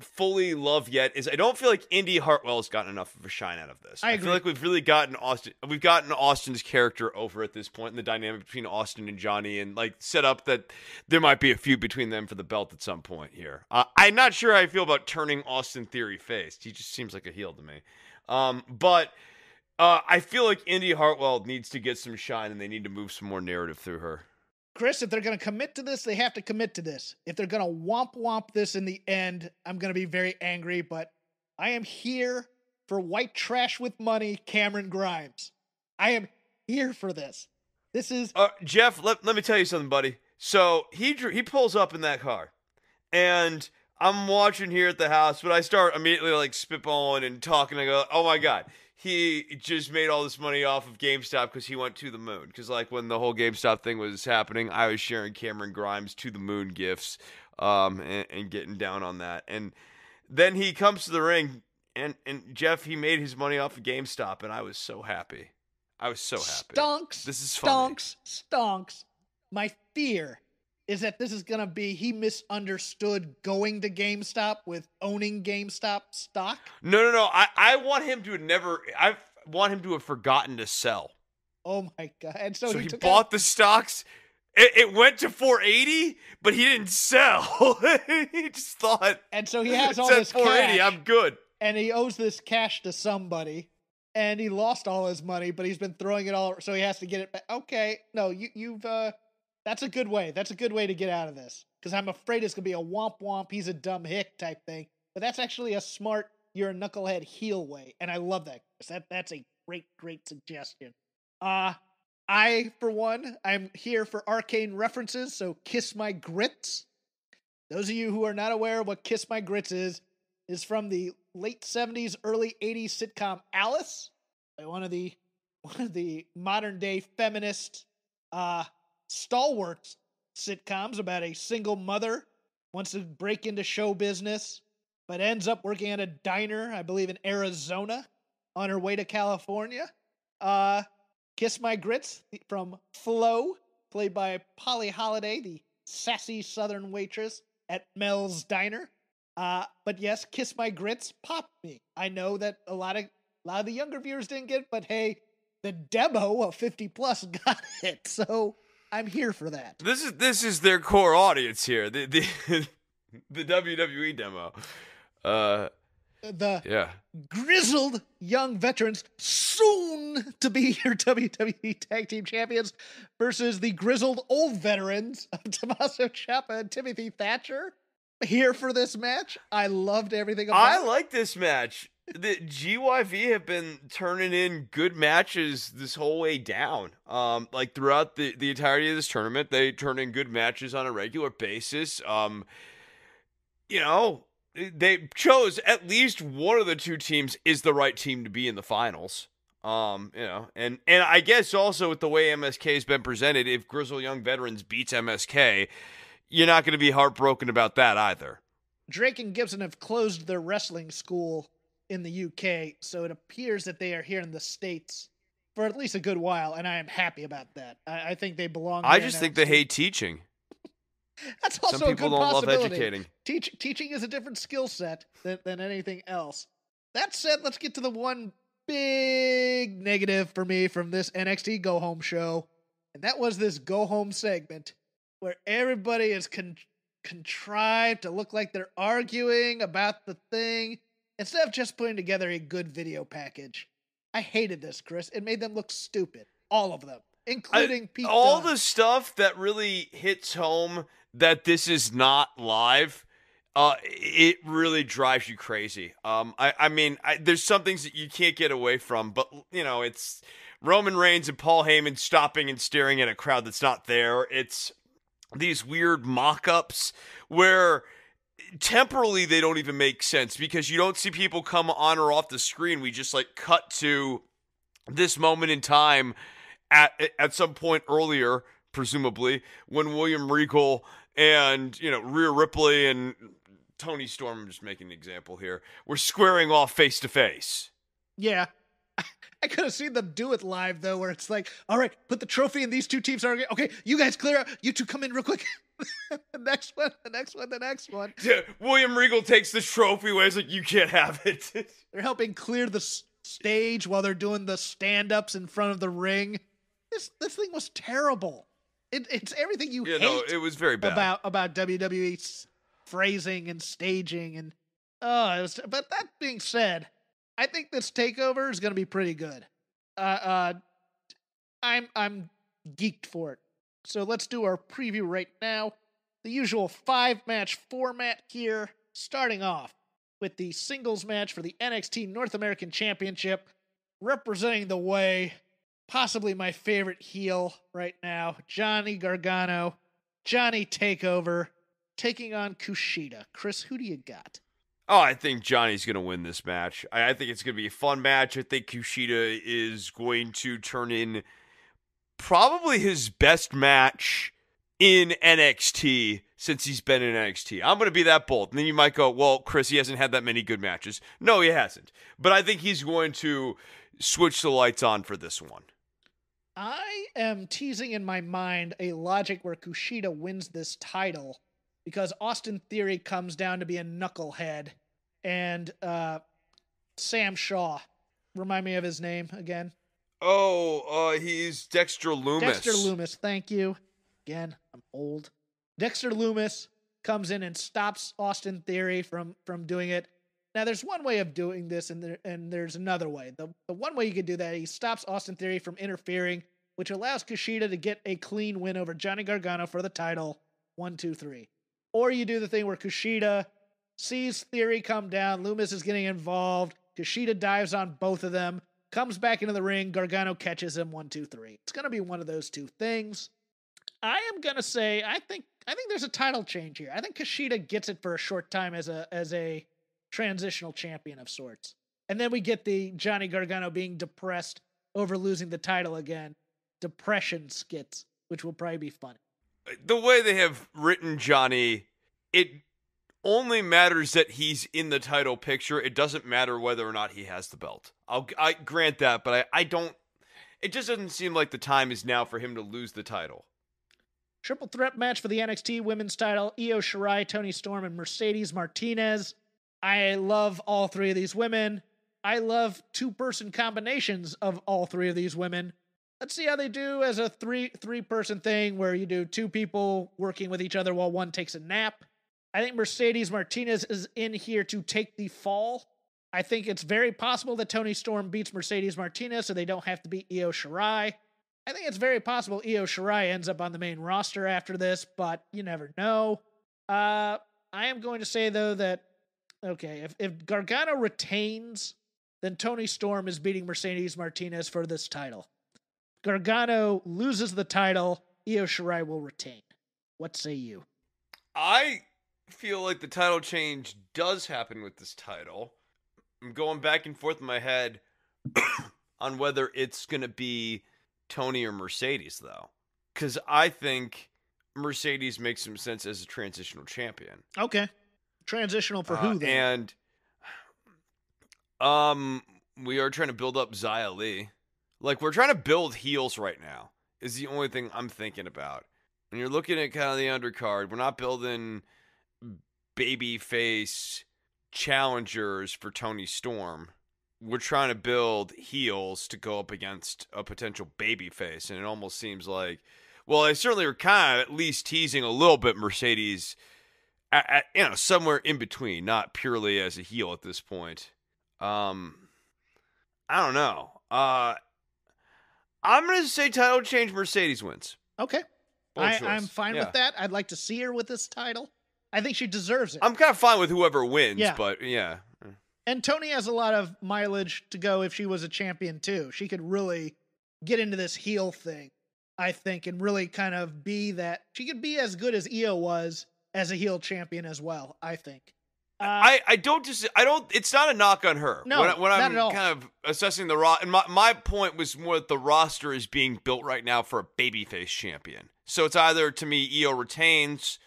fully love yet is I don't feel like Indy Hartwell's gotten enough of a shine out of this. I feel like we've really gotten Austin's character over at this point in the dynamic between Austin and Johnny, and like set up that there might be a feud between them for the belt at some point here. I'm not sure how I feel about turning Austin Theory face. He just seems like a heel to me. But I feel like Indy Hartwell needs to get some shine, and they need to move some more narrative through her. Chris, if they're going to commit to this, they have to commit to this. If they're going to womp this in the end, I'm going to be very angry, but I am here for white trash with money, Cameron Grimes. I am here for this. This is... Jeff, let me tell you something, buddy. So he pulls up in that car, and I'm watching here at the house, but I start immediately like spitballing and talking. I go, oh my God. He just made all this money off of GameStop because he went to the moon. Because like when the whole GameStop thing was happening, I was sharing Cameron Grimes to the moon gifts, and getting down on that. And then he comes to the ring, and Jeff, he made his money off of GameStop, and I was so happy. Stonks. This is funny. Stonks. My fear is that this is going to be, he misunderstood going to GameStop with owning GameStop stock. No. I want him to have forgotten to sell. Oh my God. And so he bought the stocks. It went to 480, but he didn't sell. He just thought. And so he has all this 480, cash. I'm good. And he owes this cash to somebody. And he lost all his money, but he's been throwing it all, so he has to get it back. Okay. No, you've that's a good way. That's a good way to get out of this. Because I'm afraid it's going to be a womp, he's a dumb hick type thing. But that's actually a smart, you're a knucklehead heel way. And I love that. That's a great suggestion. I, for one, I'm here for arcane references, so Kiss My Grits. Those of you who are not aware of what Kiss My Grits is from the late 70s, early 80s sitcom Alice. One of the modern day feminist stalwart sitcoms about a single mother wants to break into show business, but ends up working at a diner, I believe in Arizona, on her way to California. Kiss My Grits from Flo, played by Polly Holiday, the sassy southern waitress at Mel's Diner. But yes, Kiss My Grits popped me. I know that a lot of the younger viewers didn't get it, but hey, the demo of 50 plus got it. So I'm here for that. This is their core audience here. The WWE demo. Grizzled young veterans, soon to be your WWE Tag Team Champions, versus the grizzled old veterans of Tommaso Ciampa and Timothy Thatcher. Here for this match. I loved everything about it. I like this match. The GYV have been turning in good matches this whole way down. Like throughout the entirety of this tournament, they turn in good matches on a regular basis. they chose at least one of the two teams is the right team to be in the finals. And I guess also with the way MSK has been presented, if Grizzled Young Veterans beats MSK, you're not going to be heartbroken about that either. Drake and Gibson have closed their wrestling school in the UK, so it appears that they are here in the States for at least a good while, and I am happy about that. I think they belong there. I just think they hate teaching. That's also Some people a good don't possibility. love educating. Teaching is a different skill set than anything else. That said, let's get to the one big negative for me from this NXT Go Home show, and that was this Go Home segment where everybody is contrived to look like they're arguing about the thing instead of just putting together a good video package. I hated this, Chris. It made them look stupid. All of them, including Pete all Dunn. the stuff that really hits home that this is not live, it really drives you crazy. I mean, there's some things that you can't get away from, but, it's Roman Reigns and Paul Heyman stopping and staring at a crowd that's not there. It's these weird mock-ups where temporally they don't even make sense because you don't see people come on or off the screen. We just cut to this moment in time at some point earlier, presumably, when William Regal and, Rhea Ripley and Tony Storm, I'm just making an example here, were squaring off face to face. Yeah. I could have seen them do it live, though, where it's like, all right, put the trophy and these two teams are, okay, you guys clear out, you two come in real quick. the next one. Yeah, William Regal takes the trophy away, he's like, you can't have it. They're helping clear the stage while they're doing the stand-ups in front of the ring. This thing was terrible. It's everything you hate. No, it was very bad. About WWE's phrasing and staging and but that being said, I think this takeover is going to be pretty good. I'm geeked for it. So let's do our preview right now. The usual 5-match format here, starting off with the singles match for the NXT North American Championship, representing the way, possibly my favorite heel right now, Johnny Gargano, Johnny Takeover, taking on Kushida. Chris, who do you got? Oh, I think Johnny's going to win this match. I think it's going to be a fun match. I think Kushida is going to turn in probably his best match in NXT since he's been in NXT. I'm going to be that bold. And then you might go, well, Chris, he hasn't had that many good matches. No, he hasn't. But I think he's going to switch the lights on for this one. I am teasing in my mind a logic where Kushida wins this title because Austin Theory comes down to be a knucklehead, and Sam Shaw, remind me of his name again. He's Dexter Lumis. Dexter Lumis, thank you. Again, I'm old. Dexter Lumis comes in and stops Austin Theory from doing it. Now, there's one way of doing this, and there's another way. The one way you could do that, he stops Austin Theory from interfering, which allows Kushida to get a clean win over Johnny Gargano for the title. 1, 2, 3. Or you do the thing where Kushida sees Theory come down, Lumis is getting involved, Kushida dives on both of them, comes back into the ring, Gargano catches him. 1, 2, 3. It's going to be one of those two things. I am going to say, I think there's a title change here. I think Kushida gets it for a short time as a transitional champion of sorts. And then we get the Johnny Gargano being depressed over losing the title again. Depression skits, which will probably be funny. The way they have written Johnny, it only matters that he's in the title picture. It doesn't matter whether or not he has the belt. I grant that, but I don't. It just doesn't seem like the time is now for him to lose the title. Triple threat match for the NXT women's title. Io Shirai, Toni Storm, and Mercedes Martinez. I love all three of these women. I love two-person combinations of all three of these women. Let's see how they do as a three-person thing where you do two people working with each other while one takes a nap. I think Mercedes Martinez is in here to take the fall. I think it's very possible that Toni Storm beats Mercedes Martinez so they don't have to beat Io Shirai. I think it's very possible Io Shirai ends up on the main roster after this, but you never know. I am going to say, though, that, okay, if Gargano retains, then Toni Storm is beating Mercedes Martinez for this title. Gargano loses the title, Io Shirai will retain. What say you? I feel like the title change does happen with this title. I'm going back and forth in my head on whether it's going to be Tony or Mercedes, though. Because I think Mercedes makes some sense as a transitional champion. Okay. Transitional for who, then? And we are trying to build up Xia Li. Like, we're trying to build heels right now, is the only thing I'm thinking about. When you're looking at kind of the undercard, we're not building babyface challengers for Tony Storm. We're trying to build heels to go up against a potential babyface, and it almost seems like, well, they certainly are kind of at least teasing a little bit Mercedes, somewhere in between, not purely as a heel at this point. I don't know. I'm going to say title change, Mercedes wins. Okay. I'm fine with that. I'd like to see her with this title. I think she deserves it. I'm kind of fine with whoever wins, but yeah. And Tony has a lot of mileage to go if she was a champion, too. She could really get into this heel thing, I think, and really kind of be that. She could be as good as Io was as a heel champion as well, I think. It's not a knock on her. No, when I'm not at all. kind of assessing the roster, and my point was more that the roster is being built right now for a babyface champion. So it's either, to me, Io retains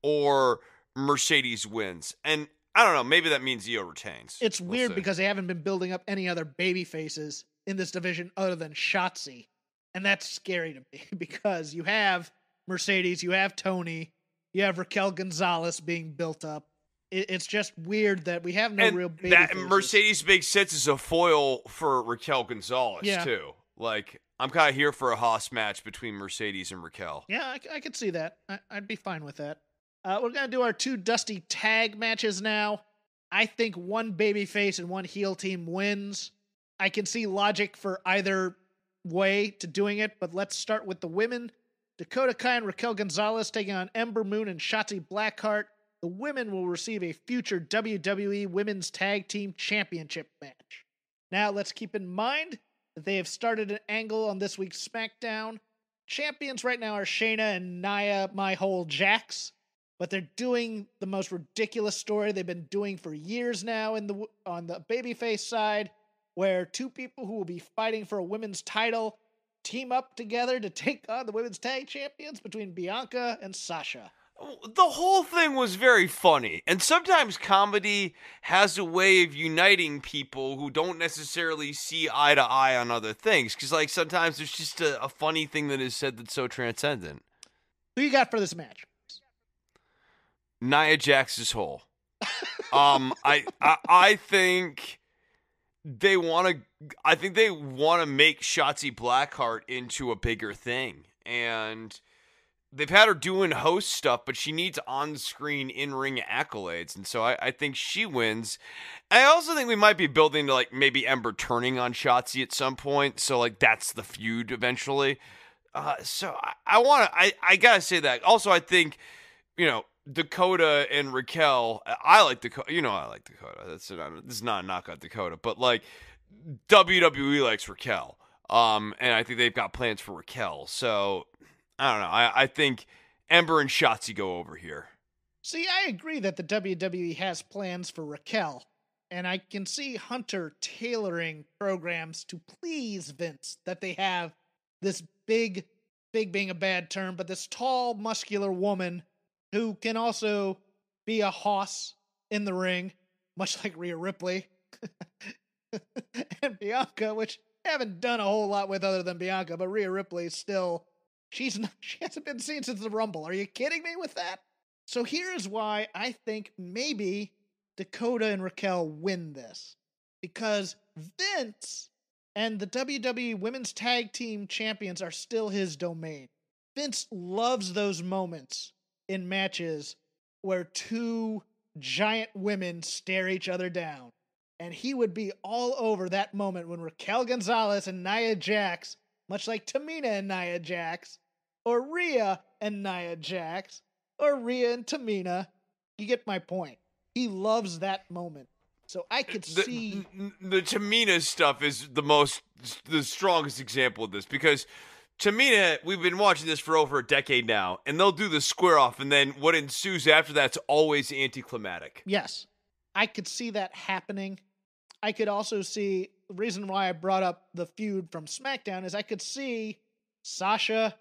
or Mercedes wins. And I don't know, maybe that means Io retains. It's weird because they haven't been building up any other baby faces in this division other than Shotzi. And that's scary to me because you have Mercedes, you have Tony, you have Raquel Gonzalez being built up. It's just weird that we have no real baby faces. Mercedes makes sense as a foil for Raquel Gonzalez, too. Like, I'm kind of here for a Haas match between Mercedes and Raquel. Yeah, I could see that. I'd be fine with that. We're going to do our 2 Dusty tag matches now. I think one babyface and one heel team wins. I can see logic for either way to doing it, but let's start with the women. Dakota Kai and Raquel Gonzalez taking on Ember Moon and Shotzi Blackheart. The women will receive a future WWE Women's Tag Team Championship match. Now, let's keep in mind that they have started an angle on this week's SmackDown. Champions right now are Shayna and Nia Jax, but they're doing the most ridiculous story they've been doing for years now on the babyface side, where 2 people who will be fighting for a women's title team up together to take on the women's tag champions between Bianca and Sasha. The whole thing was very funny, and sometimes comedy has a way of uniting people who don't necessarily see eye to eye on other things, because like sometimes there's just a funny thing that is said that's so transcendent. Who you got for this match? Nia Jax is whole. I think they want to make Shotzi Blackheart into a bigger thing, and they've had her doing host stuff, but she needs on-screen, in-ring accolades, and so I think she wins. And I also think we might be building to, like, maybe Ember turning on Shotzi at some point, so, like, that's the feud eventually. So I gotta say that. Also, I think, Dakota and Raquel, I like Dakota. I like Dakota. This is not a knock on Dakota, but, like, WWE likes Raquel. And I think they've got plans for Raquel, so I don't know. I think Ember and Shotzi go over here. See, I agree that the WWE has plans for Raquel, and I can see Hunter tailoring programs to please Vince, that they have this big being a bad term, but this tall, muscular woman who can also be a hoss in the ring, much like Rhea Ripley. And Bianca, which I haven't done a whole lot with other than Bianca, but Rhea Ripley is still... She hasn't been seen since the Rumble. Are you kidding me with that? So here's why I think maybe Dakota and Raquel win this. Because Vince and the WWE Women's Tag Team Champions are still his domain. Vince loves those moments in matches where 2 giant women stare each other down. And he would be all over that moment when Raquel Gonzalez and Nia Jax, much like Tamina and Nia Jax, or Rhea and Nia Jax, or Rhea and Tamina. You get my point. He loves that moment. So I could see... The Tamina stuff is the strongest example of this, because Tamina, we've been watching this for over a decade now, and they'll do the square off, and then what ensues after that's always anticlimactic. Yes, I could see that happening. I could also see, the reason why I brought up the feud from SmackDown is I could see Sasha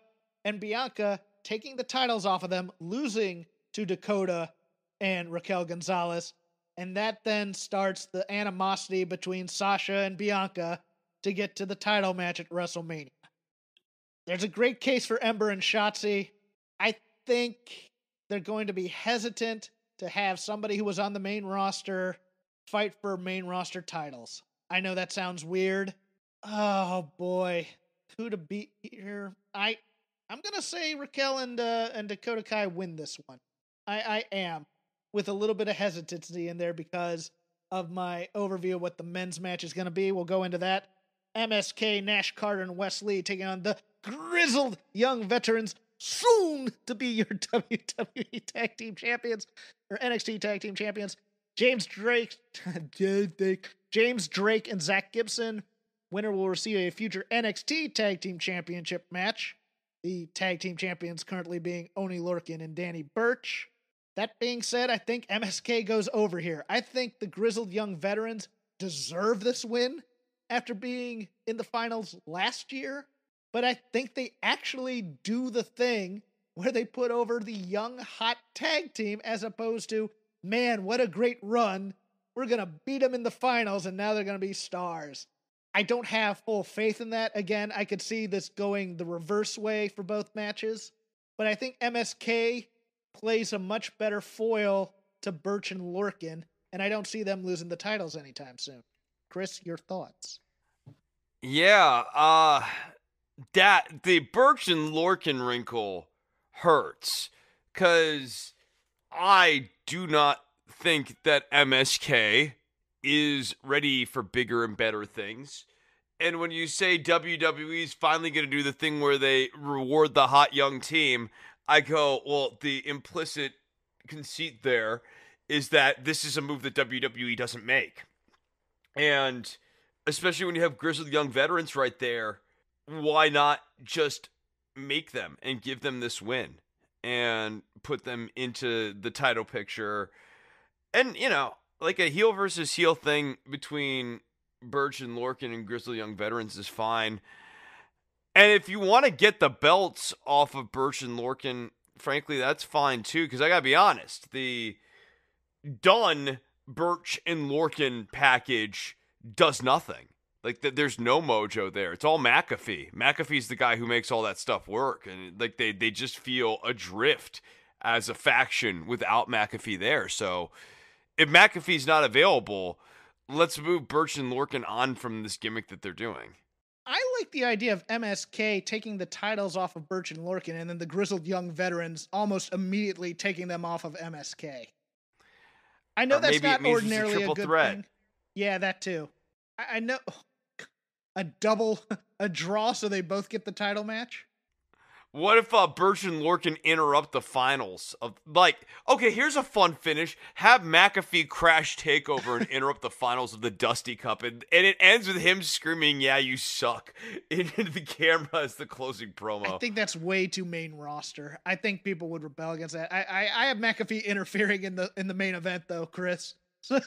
and Bianca taking the titles off of them, losing to Dakota and Raquel Gonzalez, and that then starts the animosity between Sasha and Bianca to get to the title match at WrestleMania. There's a great case for Ember and Shotzi. I think they're going to be hesitant to have somebody who was on the main roster fight for main roster titles. I know that sounds weird. Oh boy, who to beat here? I'm gonna say Raquel and Dakota Kai win this one. I am, with a little bit of hesitancy in there because of my overview of what the men's match is gonna be. We'll go into that. MSK, Nash Carter, and Wes Lee taking on the grizzled young veterans, soon to be your WWE Tag Team Champions, or NXT Tag Team Champions, James Drake and Zach Gibson. Winner will receive a future NXT Tag Team Championship match. The Tag Team Champions currently being Oney Lorcan and Danny Burch. That being said, I think MSK goes over here. I think the grizzled young veterans deserve this win after being in the finals last year. But I think they actually do the thing where they put over the young, hot tag team as opposed to, man, what a great run. We're going to beat them in the finals, and now they're going to be stars. I don't have full faith in that. Again, I could see this going the reverse way for both matches. But I think MSK plays a much better foil to Burch and Lorcan, and I don't see them losing the titles anytime soon. Chris, your thoughts? Yeah, that the Burch and Lorcan wrinkle hurts because I do not think that MSK is ready for bigger and better things. And when you say WWE's finally going to do the thing where they reward the hot young team, I go, well, the implicit conceit there is that this is a move that WWE doesn't make. And especially when you have grizzled young veterans right there, why not just make them and give them this win and put them into the title picture? And, you know, like a heel versus heel thing between Burch and Lorcan and grizzled young veterans is fine. And if you want to get the belts off of Burch and Lorcan, frankly, that's fine too. Because I got to be honest, the Dunn, Burch, and Lorcan package does nothing. Like, there's no mojo there. It's all McAfee. McAfee's the guy who makes all that stuff work. And, like, they just feel adrift as a faction without McAfee there. So, if McAfee's not available, let's move Burch and Lorcan on from this gimmick that they're doing. I like the idea of MSK taking the titles off of Burch and Lorcan and then the grizzled young veterans almost immediately taking them off of MSK. I know that's not ordinarily a good thing. Yeah, that too. I know. A draw so they both get the title match? What if Burch and Lorcan interrupt the finals of, like, okay, here's a fun finish. Have McAfee crash Takeover and interrupt the finals of the Dusty Cup, and it ends with him screaming, "Yeah, you suck," into the camera as the closing promo. I think that's way too main roster. I think people would rebel against that. I have McAfee interfering in the main event though, Chris. So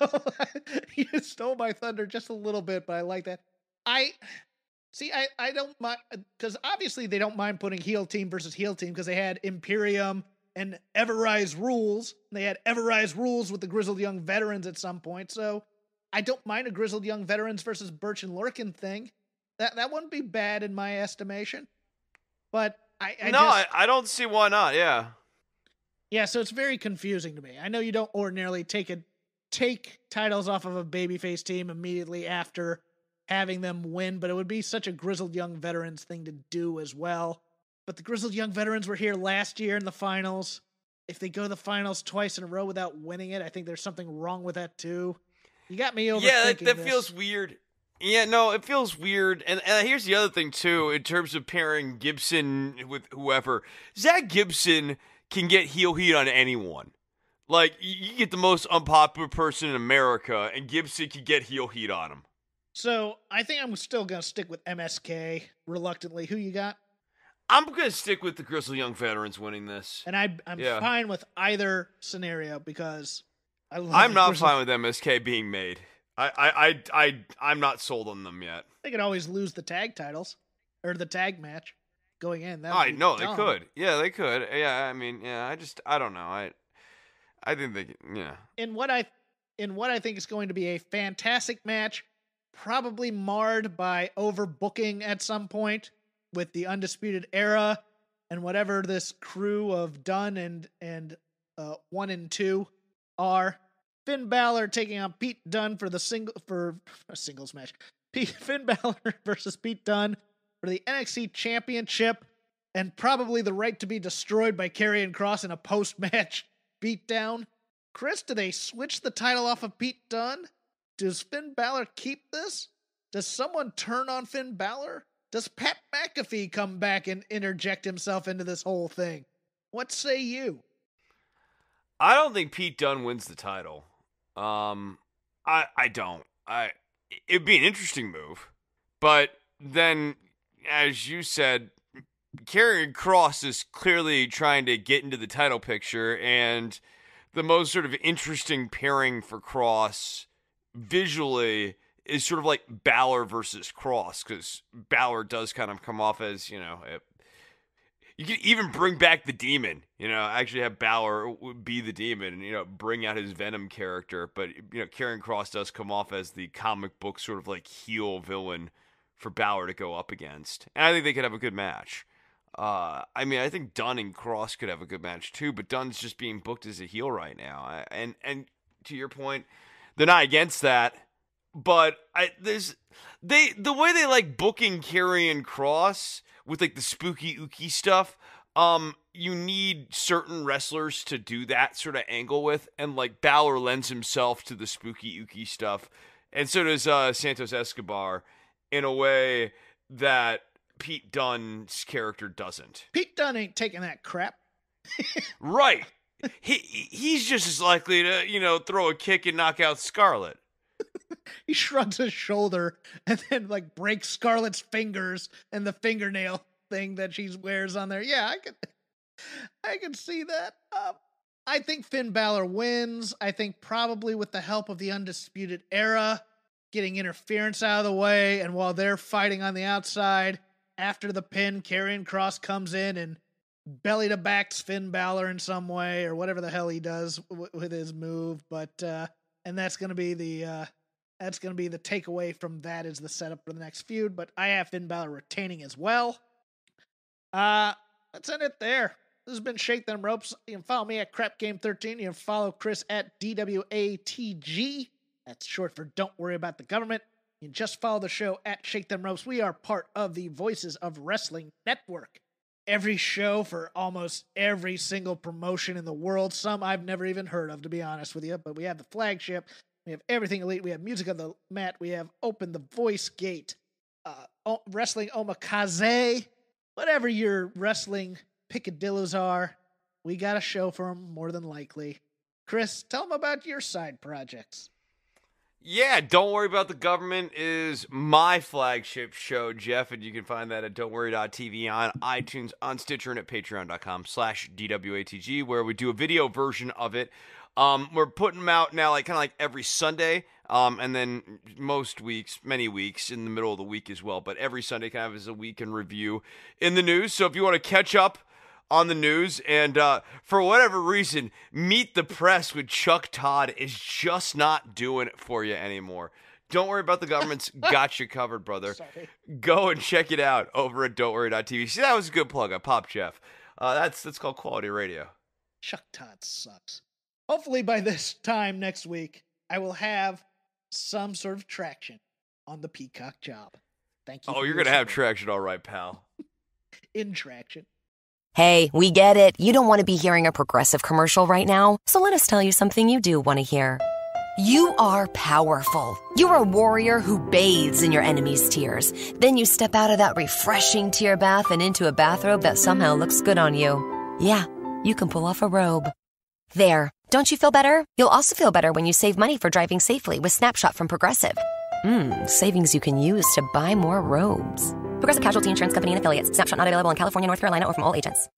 you stole my thunder just a little bit, but I like that. I don't mind, because obviously they don't mind putting heel team versus heel team because they had Imperium and Everrise Rules. They had Everrise Rules with the grizzled young veterans at some point. So I don't mind a grizzled young veterans versus Burch and Lorcan thing. That wouldn't be bad in my estimation. But I don't see why not. Yeah. Yeah. So it's very confusing to me. I know you don't ordinarily take titles off of a babyface team immediately after having them win, but it would be such a grizzled young veterans thing to do as well. But the grizzled young veterans were here last year in the finals. If they go to the finals twice in a row without winning it, I think there's something wrong with that too. You got me overthinking that this. Feels weird. Yeah, no, it feels weird. And here's the other thing too, in terms of pairing Gibson with whoever. Zach Gibson can get heel heat on anyone. Like, you get the most unpopular person in America, and Gibson can get heel heat on him. So, I think I'm still going to stick with MSK, reluctantly. Who you got? I'm going to stick with the Grizzled Young Veterans winning this. And I'm fine with either scenario because I'm not fine with MSK being made. I'm not sold on them yet. They could always lose the tag titles or the tag match going in. I know they could. Yeah, they could. Yeah, I mean, yeah. I don't know. I think they. Yeah. In what I think is going to be a fantastic match, probably marred by overbooking at some point with the Undisputed Era and whatever this crew of Dunn and 1 and 2 are. Finn Balor taking on Pete Dunne for a singles match. Finn Balor versus Pete Dunne for the NXT Championship and probably the right to be destroyed by Karrion Kross in a post-match beatdown. Chris, do they switch the title off of Pete Dunne? Does Finn Balor keep this? Does someone turn on Finn Balor? Does Pat McAfee come back and interject himself into this whole thing? What say you? I don't think Pete Dunne wins the title. I don't. It'd be an interesting move, but then, as you said, Karrion Kross is clearly trying to get into the title picture, and the most sort of interesting pairing for Kross visually is sort of like Balor versus Kross, because Balor does kind of come off as, you could even bring back the Demon, actually have Balor be the Demon and, bring out his Venom character. But, Karrion Kross does come off as the comic book sort of like heel villain for Balor to go up against. And I think they could have a good match. I think Dunn and Kross could have a good match too, but Dunn's just being booked as a heel right now. And to your point, they're not against that. But the way they like booking Karrion Kross with like the spooky ooky stuff, you need certain wrestlers to do that sort of angle with, and like Balor lends himself to the spooky ooky stuff, and so does Santos Escobar in a way that Pete Dunne's character doesn't. Pete Dunne ain't taking that crap. Right. He's just as likely to, throw a kick and knock out Scarlett. He shrugs his shoulder and then like breaks Scarlett's fingers and the fingernail thing that she wears on there. Yeah, I can see that. I think Finn Balor wins. I think probably with the help of the Undisputed Era, getting interference out of the way, and while they're fighting on the outside, after the pin, Karrion Kross comes in and belly to backs Finn Balor in some way, or whatever the hell he does with his move. But and that's going to be the takeaway from that, is the setup for the next feud. But I have Finn Balor retaining as well. Let's end it there. This has been Shake Them Ropes. You can follow me at CrapGame13. You can follow Chris at DWATG. That's short for Don't Worry About the Government. You can just follow the show at Shake Them Ropes. We are part of the Voices of Wrestling Network. Every show for almost every single promotion in the world. Some I've never even heard of, to be honest with you. But we have the flagship. We have Everything Elite. We have Music on the Mat. We have Open the Voice Gate. Wrestling Omakase. Whatever your wrestling picadillos are, we got a show for them, more than likely. Chris, tell them about your side projects. Yeah, Don't Worry About the Government is my flagship show, Jeff, and you can find that at don'tworry.tv on iTunes, on Stitcher, and at patreon.com/DWATG, where we do a video version of it. We're putting them out now kind of every Sunday, and then many weeks in the middle of the week as well, but every Sunday kind of is a week in review in the news. So if you want to catch up on the news, and for whatever reason, Meet the Press with Chuck Todd is just not doing it for you anymore. Don't Worry About the Government's got you covered, brother. Sorry. Go and check it out over at don'tworry.tv. See, that was a good plug. I popped Jeff. That's called quality radio. Chuck Todd sucks. Hopefully by this time next week, I will have some sort of traction on the Peacock job. Thank you. Oh, you're going to have traction, all right, pal. In traction. Hey, we get it. You don't want to be hearing a Progressive commercial right now, so let us tell you something you do want to hear. You are powerful. You're a warrior who bathes in your enemy's tears. Then you step out of that refreshing tear bath and into a bathrobe that somehow looks good on you. Yeah, you can pull off a robe. There. Don't you feel better? You'll also feel better when you save money for driving safely with Snapshot from Progressive. Savings you can use to buy more robes. Progressive Casualty Insurance Company and Affiliates. Snapshot not available in California, North Carolina, or from all agents.